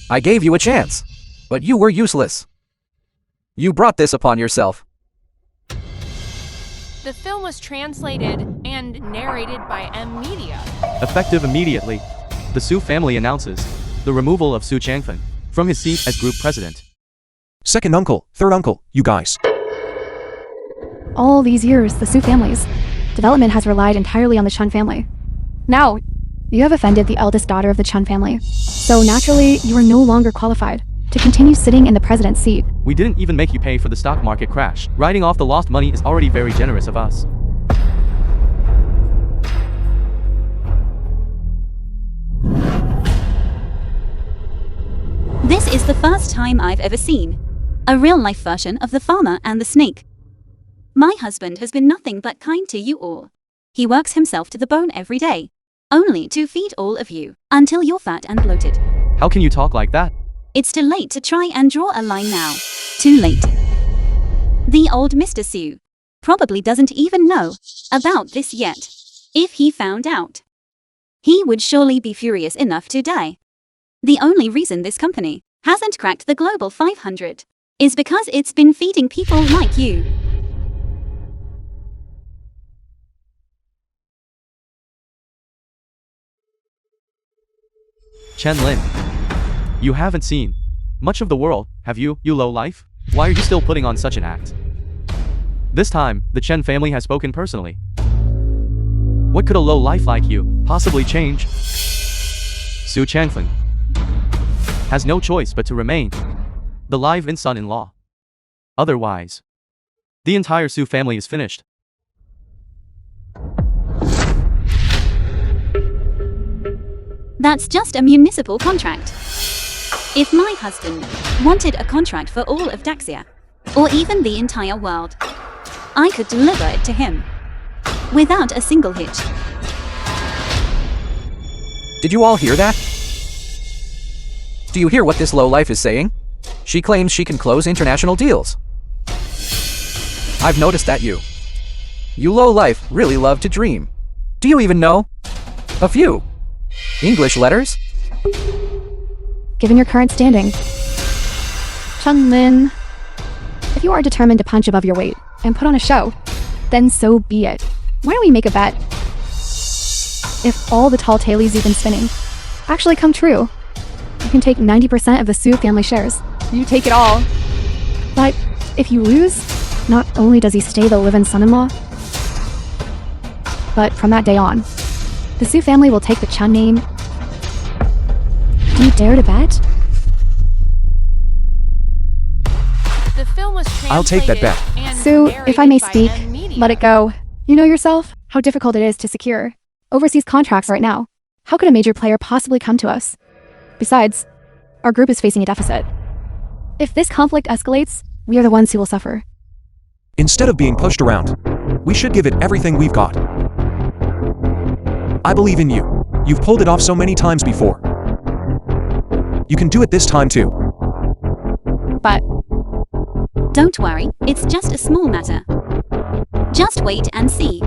Speaker 7: I gave you a chance, but you were useless. You brought this upon yourself.
Speaker 4: The film was translated and narrated by M Media.
Speaker 5: Effective immediately, the Su family announces the removal of Su Changfen from his seat as group president.
Speaker 1: Second uncle, third uncle, you guys.
Speaker 3: All these years, the Su family's development has relied entirely on the Chun family. Now, you have offended the eldest daughter of the Chun family. So naturally, you are no longer qualified to continue sitting in the president's seat.
Speaker 5: We didn't even make you pay for the stock market crash. Writing off the lost money is already very generous of us.
Speaker 2: This is the first time I've ever seen a real-life version of the farmer and the snake. My husband has been nothing but kind to you all. He works himself to the bone every day, only to feed all of you until you're fat and bloated.
Speaker 5: How can you talk like that?
Speaker 2: It's too late to try and draw a line now. Too late. The old Mr. Su probably doesn't even know about this yet. If he found out, he would surely be furious enough to die. The only reason this company hasn't cracked the Global 500 is because it's been feeding people like you.
Speaker 5: Chen Lin, you haven't seen much of the world, have you, you low life? Why are you still putting on such an act? This time, the Chen family has spoken personally. What could a low life like you possibly change? Su Changfeng has no choice but to remain the live-in son-in-law. Otherwise, the entire Su family is finished.
Speaker 2: That's just a municipal contract. If my husband wanted a contract for all of Daxia, or even the entire world, I could deliver it to him without a single hitch.
Speaker 7: Did you all hear that? Do you hear what this lowlife is saying? She claims she can close international deals. I've noticed that you lowlife really love to dream. Do you even know a few English letters?
Speaker 3: Given your current standing, Chun-Lin, if you are determined to punch above your weight and put on a show, then so be it. Why don't we make a bet? If all the tall tales you've been spinning actually come true, you can take 90% of the Su family shares. You take it all. But if you lose, not only does he stay the live-in son-in-law, but from that day on, the Su family will take the Chun name. Do you dare to bet?
Speaker 4: The film was
Speaker 1: I'll take that bet.
Speaker 4: translated and
Speaker 3: Sue, if I may
Speaker 4: narrated by
Speaker 3: speak,
Speaker 4: M Media.
Speaker 3: let it go. You know yourself how difficult it is to secure overseas contracts right now. How could a major player possibly come to us? Besides, our group is facing a deficit. If this conflict escalates, we are the ones who will suffer.
Speaker 1: Instead of being pushed around, we should give it everything we've got. I believe in you. You've pulled it off so many times before. You can do it this time too.
Speaker 3: But
Speaker 2: Don't worry, it's just a small matter. Just wait and see.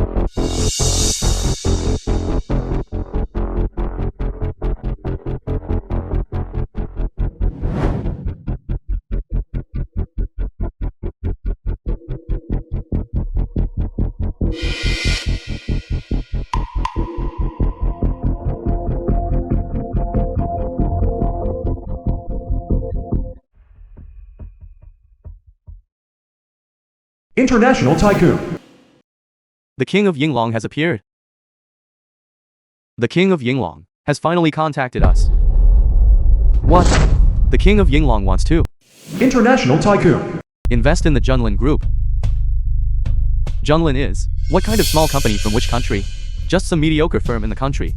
Speaker 1: International Tycoon.
Speaker 5: The King of Yinglong has appeared. The King of Yinglong has finally contacted us. What? The King of Yinglong wants to
Speaker 1: International Tycoon.
Speaker 5: invest in the Junlin Group. Junlin is what kind of small company from which country? Just some mediocre firm in the country.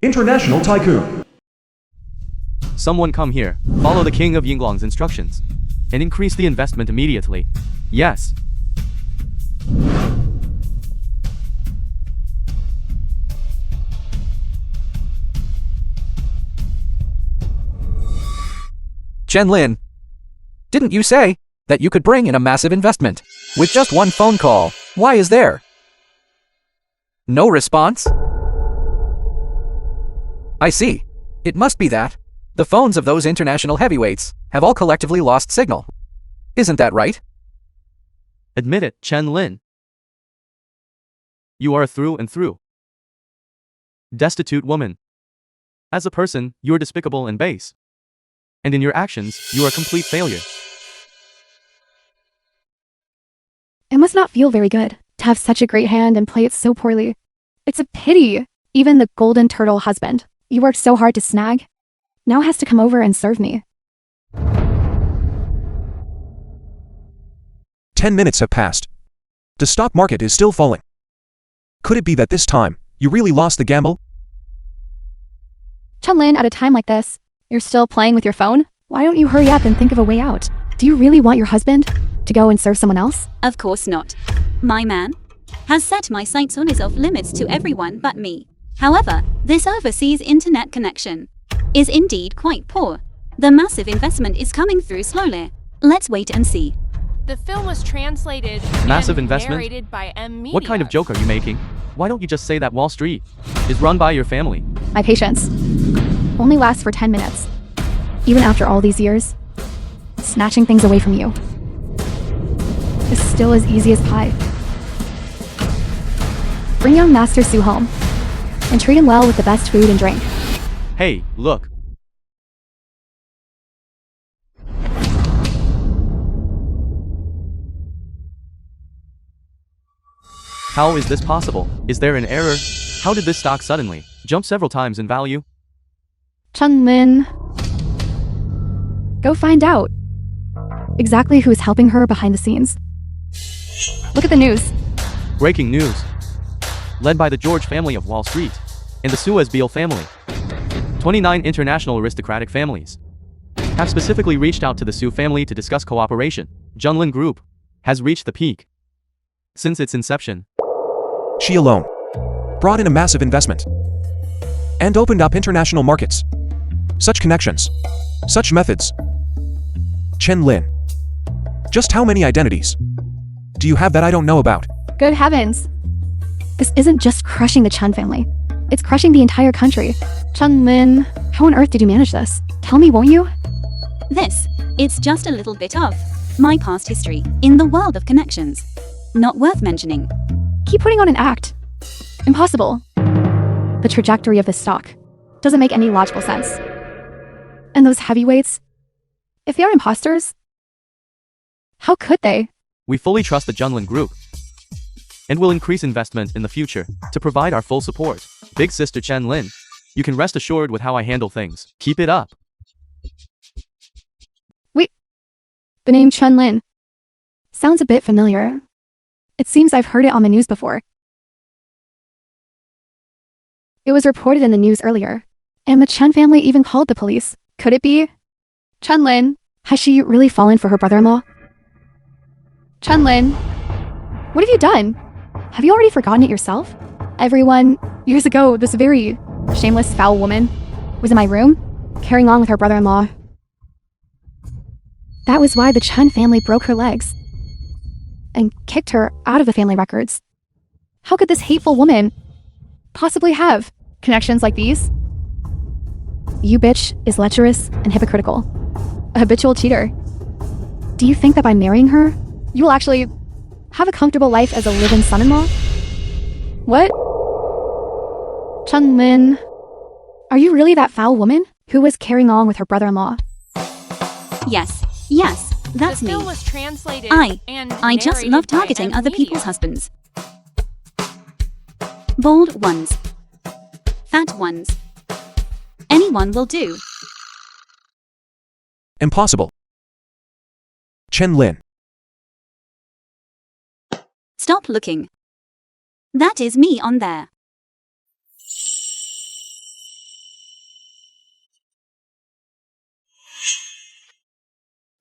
Speaker 1: International Tycoon.
Speaker 5: Someone come here, follow the King of Yinglong's instructions, and increase the investment immediately. Yes.
Speaker 7: Chen Lin, didn't you say that you could bring in a massive investment with just one phone call? Why is there no response? I see. It must be that the phones of those international heavyweights have all collectively lost signal. Isn't that right?
Speaker 5: Admit it, Chen Lin. You are a through and through destitute woman. As a person, you are despicable and base. And in your actions, you are a complete failure.
Speaker 3: it must not feel very good to have such a great hand and play it so poorly. It's a pity. Even the golden turtle husband you worked so hard to snag now has to come over and serve me.
Speaker 1: 10 minutes have passed. The stock market is still falling. Could it be that this time, you really lost the gamble?
Speaker 3: Chun-Lin, at a time like this, you're still playing with your phone? Why don't you hurry up and think of a way out? Do you really want your husband to go and serve someone else?
Speaker 2: Of course not. My man has set my sights on his off-limits to everyone but me. However, this overseas internet connection is indeed quite poor. The massive investment is coming through slowly. Let's wait and see.
Speaker 4: The film was translated
Speaker 5: Massive
Speaker 4: and
Speaker 5: investment?
Speaker 4: narrated by M Media.
Speaker 5: What kind of joke are you making? Why don't you just say that Wall Street is run by your family?
Speaker 3: My patience only lasts for 10 minutes. Even after all these years, snatching things away from you is still as easy as pie. Bring young Master Su home and treat him well with the best food and drink.
Speaker 5: Hey, look. How is this possible? Is there an error? How did this stock suddenly jump several times in value?
Speaker 3: Chun-Lin. Go find out exactly who is helping her behind the scenes. Look at the news.
Speaker 5: Breaking news. Led by the George family of Wall Street and the Suez Beale family, 29 international aristocratic families have specifically reached out to the Su family to discuss cooperation. Gangland Group has reached the peak since its inception.
Speaker 1: She alone brought in a massive investment and opened up international markets. Such connections, such methods. Chen-Lin. Just how many identities do you have that I don't know about?
Speaker 3: Good heavens. This isn't just crushing the Chun family. It's crushing the entire country. Chun-Lin, how on earth did you manage this? Tell me, won't you?
Speaker 2: It's just a little bit of my past history in the world of connections. Not worth mentioning.
Speaker 3: Keep putting on an act. Impossible. The trajectory of this stock doesn't make any logical sense. And those heavyweights, if they are imposters, how could they?
Speaker 5: We fully trust the Gangland Group and will increase investment in the future to provide our full support. Big sister Chen-Lin, you can rest assured with how I handle things. Keep it up.
Speaker 3: Wait, the name Chun-Lin sounds a bit familiar. It seems I've heard it on the news before. It was reported in the news earlier, and the Chen family even called the police. Could it be Chun-Lin? Has she really fallen for her brother-in-law? Chun-Lin, what have you done? Have you already forgotten it yourself? Everyone, years ago, this very shameless, foul woman was in my room, carrying on with her brother-in-law. That was why the Chen family broke her legs and kicked her out of the family records. How could this hateful woman possibly have connections like these? You bitch is lecherous and hypocritical, a habitual cheater. Do you think that by marrying her, you will actually have a comfortable life as a live-in son-in-law? What? Chun-Lin, are you really that foul woman who was carrying on with her brother-in-law?
Speaker 2: Yes, that's
Speaker 4: the
Speaker 2: me.
Speaker 4: film was translated and
Speaker 2: I just
Speaker 4: narrated
Speaker 2: love
Speaker 4: by
Speaker 2: targeting
Speaker 4: M
Speaker 2: other
Speaker 4: Media.
Speaker 2: people's husbands. Bald ones. Fat ones. Anyone will do.
Speaker 1: Impossible. Chen-Lin.
Speaker 2: Stop looking. That is me on there.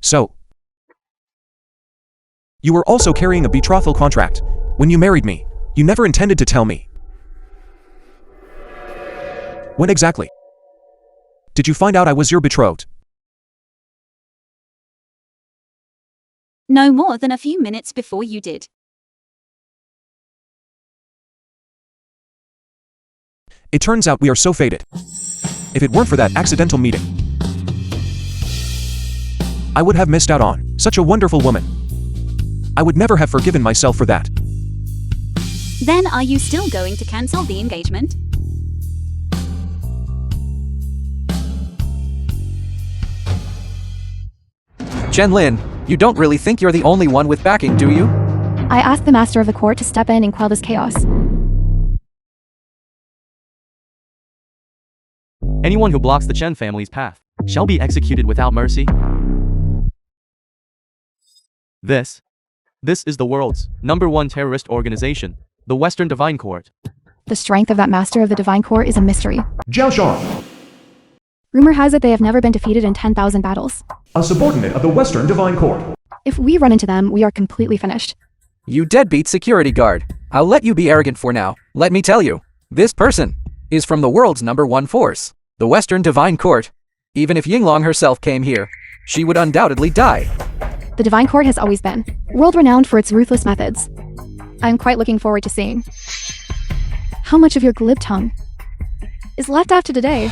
Speaker 1: So, you were also carrying a betrothal contract. When you married me, you never intended to tell me. When exactly did you find out I was your betrothed?
Speaker 2: No more than a few minutes before you did.
Speaker 1: It turns out we are so fated. If it weren't for that accidental meeting, I would have missed out on such a wonderful woman. I would never have forgiven myself for that.
Speaker 2: Then are you still going to cancel the engagement?
Speaker 7: Chen-Lin, you don't really think you're the only one with backing, do you?
Speaker 3: I asked the master of the court to step in and quell this chaos.
Speaker 5: Anyone who blocks the Chen family's path shall be executed without mercy. This is the world's #1 terrorist organization, the Western Divine Court.
Speaker 3: The strength of that master of the divine court is a mystery.
Speaker 8: Jiao Shan,
Speaker 3: Rumor has it they have never been defeated in 10,000 battles.
Speaker 8: a subordinate of the Western Divine Court.
Speaker 3: If we run into them, we are completely finished.
Speaker 7: You deadbeat security guard. I'll let you be arrogant for now. Let me tell you, this person is from the world's #1 force, the Western Divine Court. Even if Yinglong herself came here, she would undoubtedly die.
Speaker 3: The divine court has always been world-renowned for its ruthless methods. I'm quite looking forward to seeing how much of your glib tongue is left after today.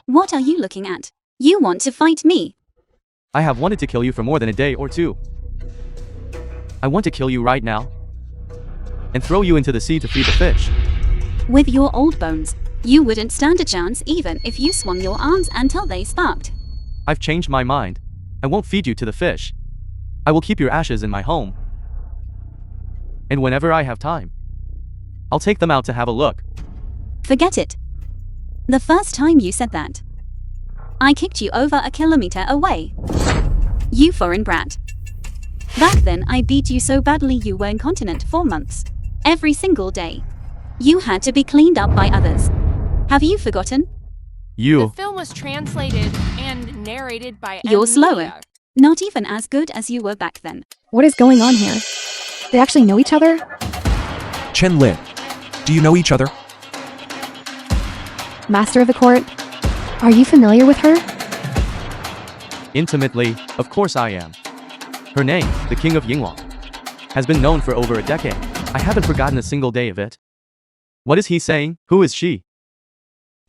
Speaker 2: What are you looking at? You want to fight me?
Speaker 5: I have wanted to kill you for more than a day or two. I want to kill you right now and throw you into the sea to feed the fish.
Speaker 2: With your old bones, you wouldn't stand a chance even if you swung your arms until they sparked.
Speaker 5: I've changed my mind. I won't feed you to the fish. I will keep your ashes in my home. And whenever I have time, I'll take them out to have a look.
Speaker 2: Forget it. The first time you said that, I kicked you over a kilometer away. You foreign brat. Back then I beat you so badly you were incontinent for months. Every single day. You had to be cleaned up by others. Have you forgotten?
Speaker 4: The film was translated and narrated by
Speaker 2: You're slower.
Speaker 4: Media.
Speaker 2: Not even as good as you were back then.
Speaker 3: What is going on here? They actually know each other?
Speaker 1: Chen Lin. Do you know each other?
Speaker 3: Master of the court? Are you familiar with her?
Speaker 5: Intimately, of course I am. Her name, the King of Yingluang, has been known for over a decade. I haven't forgotten a single day of it. What is he saying? Who is she?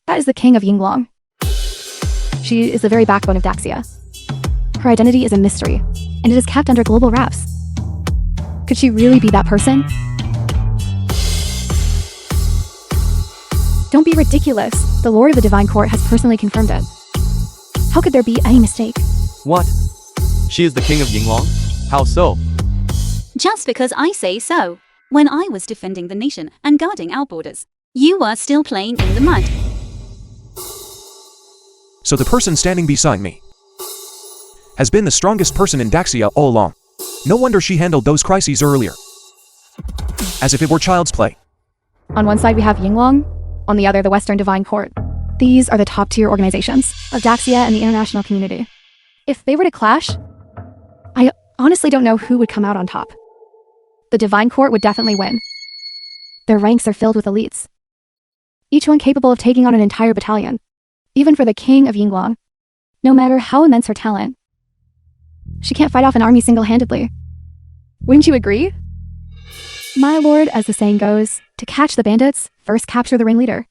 Speaker 3: That is the King of Yingluang. She is the very backbone of Daxia. Her identity is a mystery, and it is kept under global wraps. Could she really be that person? Don't be ridiculous. The Lord of the Divine Court has personally confirmed it. How could there be any mistake?
Speaker 5: What? She is the King of Yingluang? How so?
Speaker 2: Just because I say so. When I was defending the nation and guarding our borders, you were still playing in the mud.
Speaker 1: So the person standing beside me has been the strongest person in Daxia all along. No wonder she handled those crises earlier. As if it were child's play.
Speaker 3: On one side we have Yingluang, on the other the Western Divine Court. These are the top-tier organizations of Daxia and the international community. If they were to clash, I honestly don't know who would come out on top. The Divine Court would definitely win. Their ranks are filled with elites, each one capable of taking on an entire battalion. Even for the King of Yingluang, no matter how immense her talent, she can't fight off an army single-handedly. Wouldn't you agree? My lord, as the saying goes, to catch the bandits, first capture the ringleader.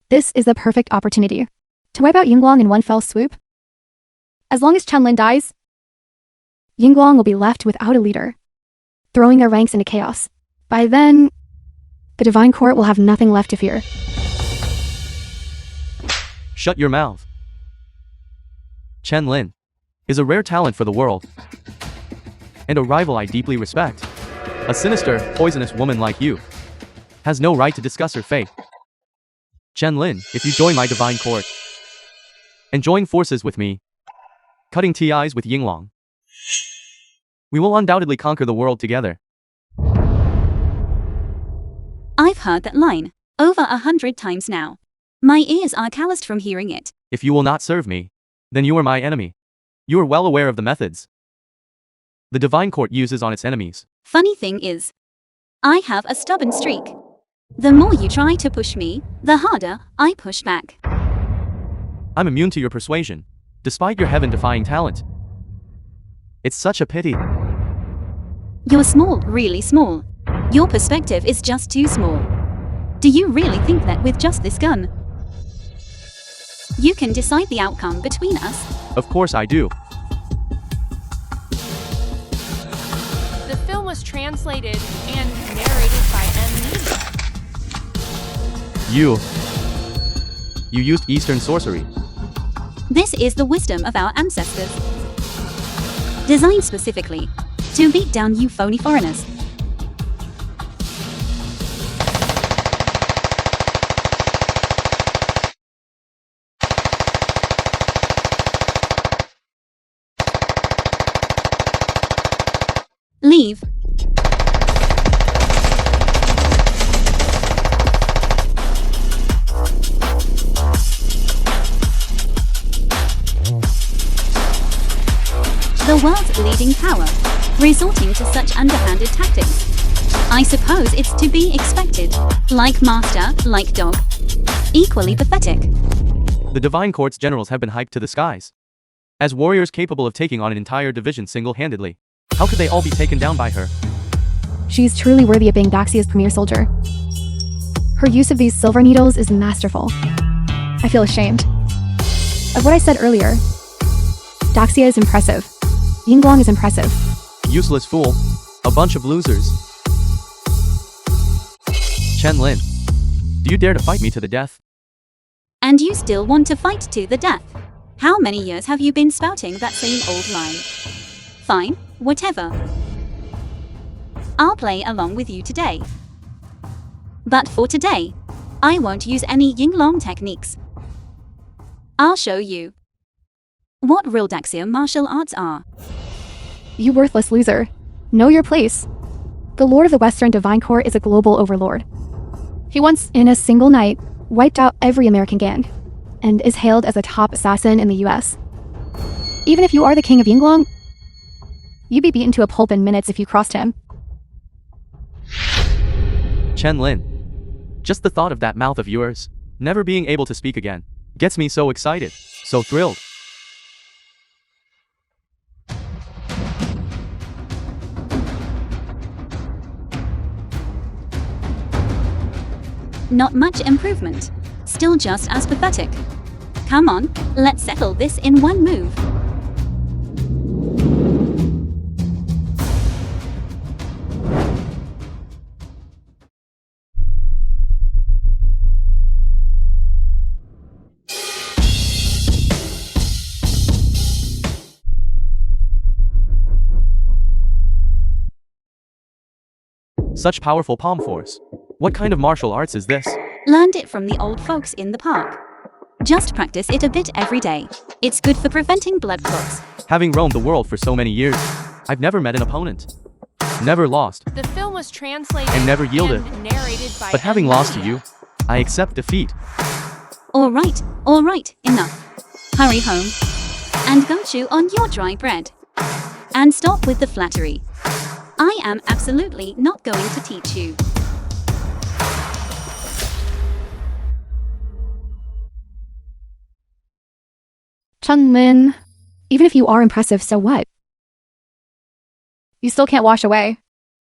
Speaker 3: This is the perfect opportunity to wipe out Yingluang in one fell swoop. As long as Chen Lin dies, Yingluang will be left without a leader, throwing their ranks into chaos. By then, the Divine Court will have nothing left to fear.
Speaker 5: Shut your mouth. Chen Lin is a rare talent for the world, and a rival I deeply respect. A sinister, poisonous woman like you has no right to discuss her fate. Chen Lin, if you join my Divine Court and join forces with me, cutting ties with Yingluang, we will undoubtedly conquer the world together.
Speaker 2: I've heard that line over 100 times now. My ears are calloused from hearing it.
Speaker 5: If you will not serve me, then you are my enemy. You are well aware of the methods the Divine Court uses on its enemies.
Speaker 2: Funny thing is, I have a stubborn streak. The more you try to push me, the harder I push back.
Speaker 5: I'm immune to your persuasion, despite your heaven-defying talent. It's such a pity.
Speaker 2: You're small, really small. Your perspective is just too small. Do you really think that with just this gun, you can decide the outcome between us?
Speaker 5: Of course I do.
Speaker 4: The film was translated and narrated by Media.
Speaker 5: You used Eastern sorcery.
Speaker 2: This is the wisdom of our ancestors. Designed specifically to beat down you phony foreigners. Leave. The world's leading power, resorting to such underhanded tactics. I suppose it's to be expected. Like master, like dog. Equally pathetic.
Speaker 5: The Divine Court's generals have been hyped to the skies as warriors capable of taking on an entire division single-handedly. How could they all be taken down by her?
Speaker 3: She's truly worthy of being Daxia's premier soldier. Her use of these silver needles is masterful. I feel ashamed of what I said earlier. Daxia is impressive. Yingluang is impressive.
Speaker 5: Useless fool. A bunch of losers. Chen Lin, do you dare to fight me to the death?
Speaker 2: And you still want to fight to the death? How many years have you been spouting that same old line? Fine, whatever. I'll play along with you today. But for today, I won't use any Yingluang techniques. I'll show you what real Daxia martial arts are.
Speaker 3: You worthless loser. Know your place. The Lord of the Western Divine Court is a global overlord. He once, in a single night, wiped out every American gang, and is hailed as a top assassin in the US. Even if you are the king of Yinglong, you'd be beaten to a pulp in minutes if you crossed him.
Speaker 5: Chen Lin. Just the thought of that mouth of yours, never being able to speak again, gets me so excited, so thrilled.
Speaker 2: Not much improvement. Still just as pathetic. Come on, let's settle this in one move.
Speaker 5: Such powerful palm force. What kind of martial arts is this?
Speaker 2: Learned it from the old folks in the park. Just practice it a bit every day. It's good for preventing blood clots.
Speaker 5: Having roamed the world for so many years, I've never met an opponent. Never lost,
Speaker 4: The film was translated
Speaker 5: and never yielded.
Speaker 4: and narrated by
Speaker 5: But having lost to you, I accept defeat.
Speaker 2: All right, enough. Hurry home. And go chew on your dry bread. And stop with the flattery. I am absolutely not going to teach you.
Speaker 3: Chen Lin, even if you are impressive, so what? You still can't wash away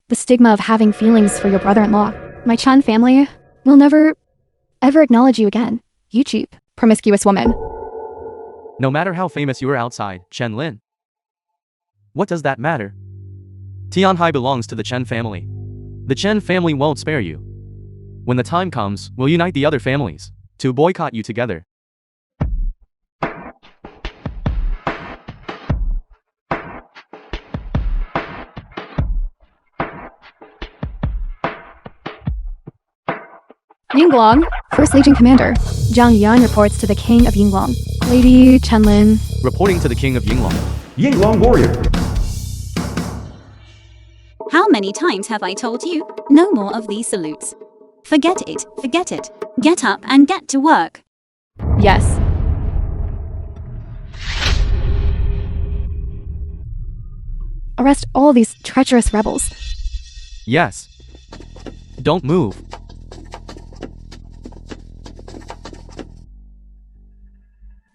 Speaker 3: the stigma of having feelings for your brother-in-law. My Chen family will never, ever acknowledge you again. You cheap, promiscuous woman.
Speaker 5: No matter how famous you are outside, Chen Lin. What does that matter? Tianhai belongs to the Chen family. The Chen family won't spare you. When the time comes, we'll unite the other families to boycott you together.
Speaker 3: Yinglong, First Legion Commander. Zhang Yan reports to the King of Yinglong. Lady Chen Lin.
Speaker 5: Reporting to the King of Yinglong.
Speaker 8: Yinglong warrior.
Speaker 2: How many times have I told you? No more of these salutes. Forget it, forget it. Get up and get to work.
Speaker 3: Yes. Arrest all these treacherous rebels.
Speaker 5: Yes. Don't move.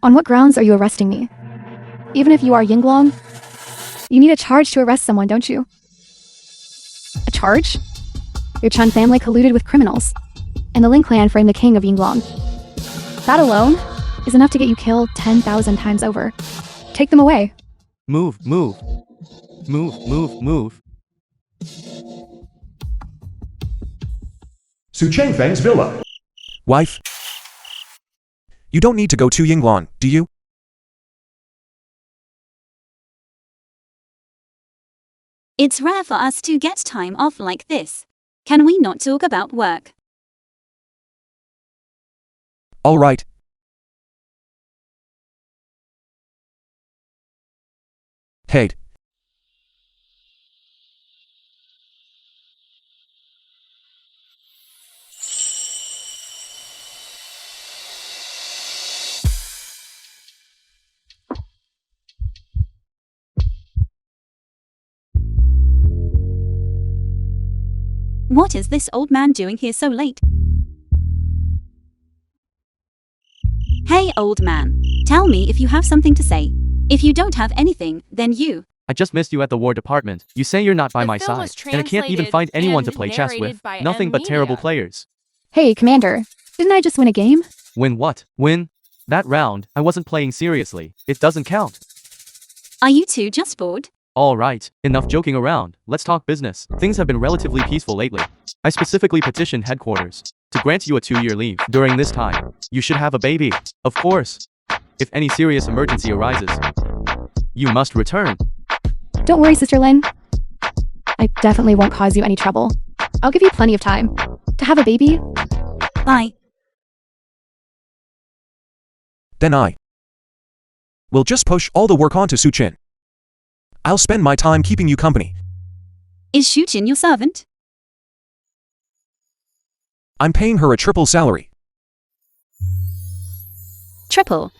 Speaker 3: On what grounds are you arresting me? Even if you are Yinglong, you need a charge to arrest someone, don't you? A charge? Your Chen family colluded with criminals, and the Lin clan framed the King of Yinglong. That alone is enough to get you killed 10,000 times over. Take them away.
Speaker 5: Move, move. Move, move, move.
Speaker 8: Su Chengfeng's villa.
Speaker 1: Wife? You don't need to go to Yingluan, do you?
Speaker 2: It's rare for us to get time off like this. Can we not talk about work?
Speaker 1: All right. Hey.
Speaker 2: What is this old man doing here so late? Hey, old man. Tell me if you have something to say. If you don't have anything, then you.
Speaker 5: I just missed you at the War Department. You say you're not by
Speaker 4: The
Speaker 5: my
Speaker 4: film
Speaker 5: side,
Speaker 4: was
Speaker 5: and I can't even find anyone to
Speaker 4: translated
Speaker 5: play chess
Speaker 4: and
Speaker 5: with.
Speaker 4: narrated by
Speaker 5: Nothing but terrible
Speaker 4: Media.
Speaker 5: players.
Speaker 3: Hey, Commander, didn't I just win a game?
Speaker 5: Win what? Win? That round, I wasn't playing seriously. It doesn't count.
Speaker 2: Are you two just bored?
Speaker 5: All right, enough joking around. Let's talk business. Things have been relatively peaceful lately. I specifically petitioned headquarters to grant you a 2-year leave. During this time, you should have a baby. Of course. If any serious emergency arises, you must return.
Speaker 3: Don't worry, Sister Lin. I definitely won't cause you any trouble. I'll give you plenty of time to have a baby.
Speaker 2: Bye.
Speaker 1: Then I We'll just push all the work onto Suchin. I'll spend my time keeping you company.
Speaker 2: Is Shuchin your servant?
Speaker 1: I'm paying her a triple salary.
Speaker 2: Triple.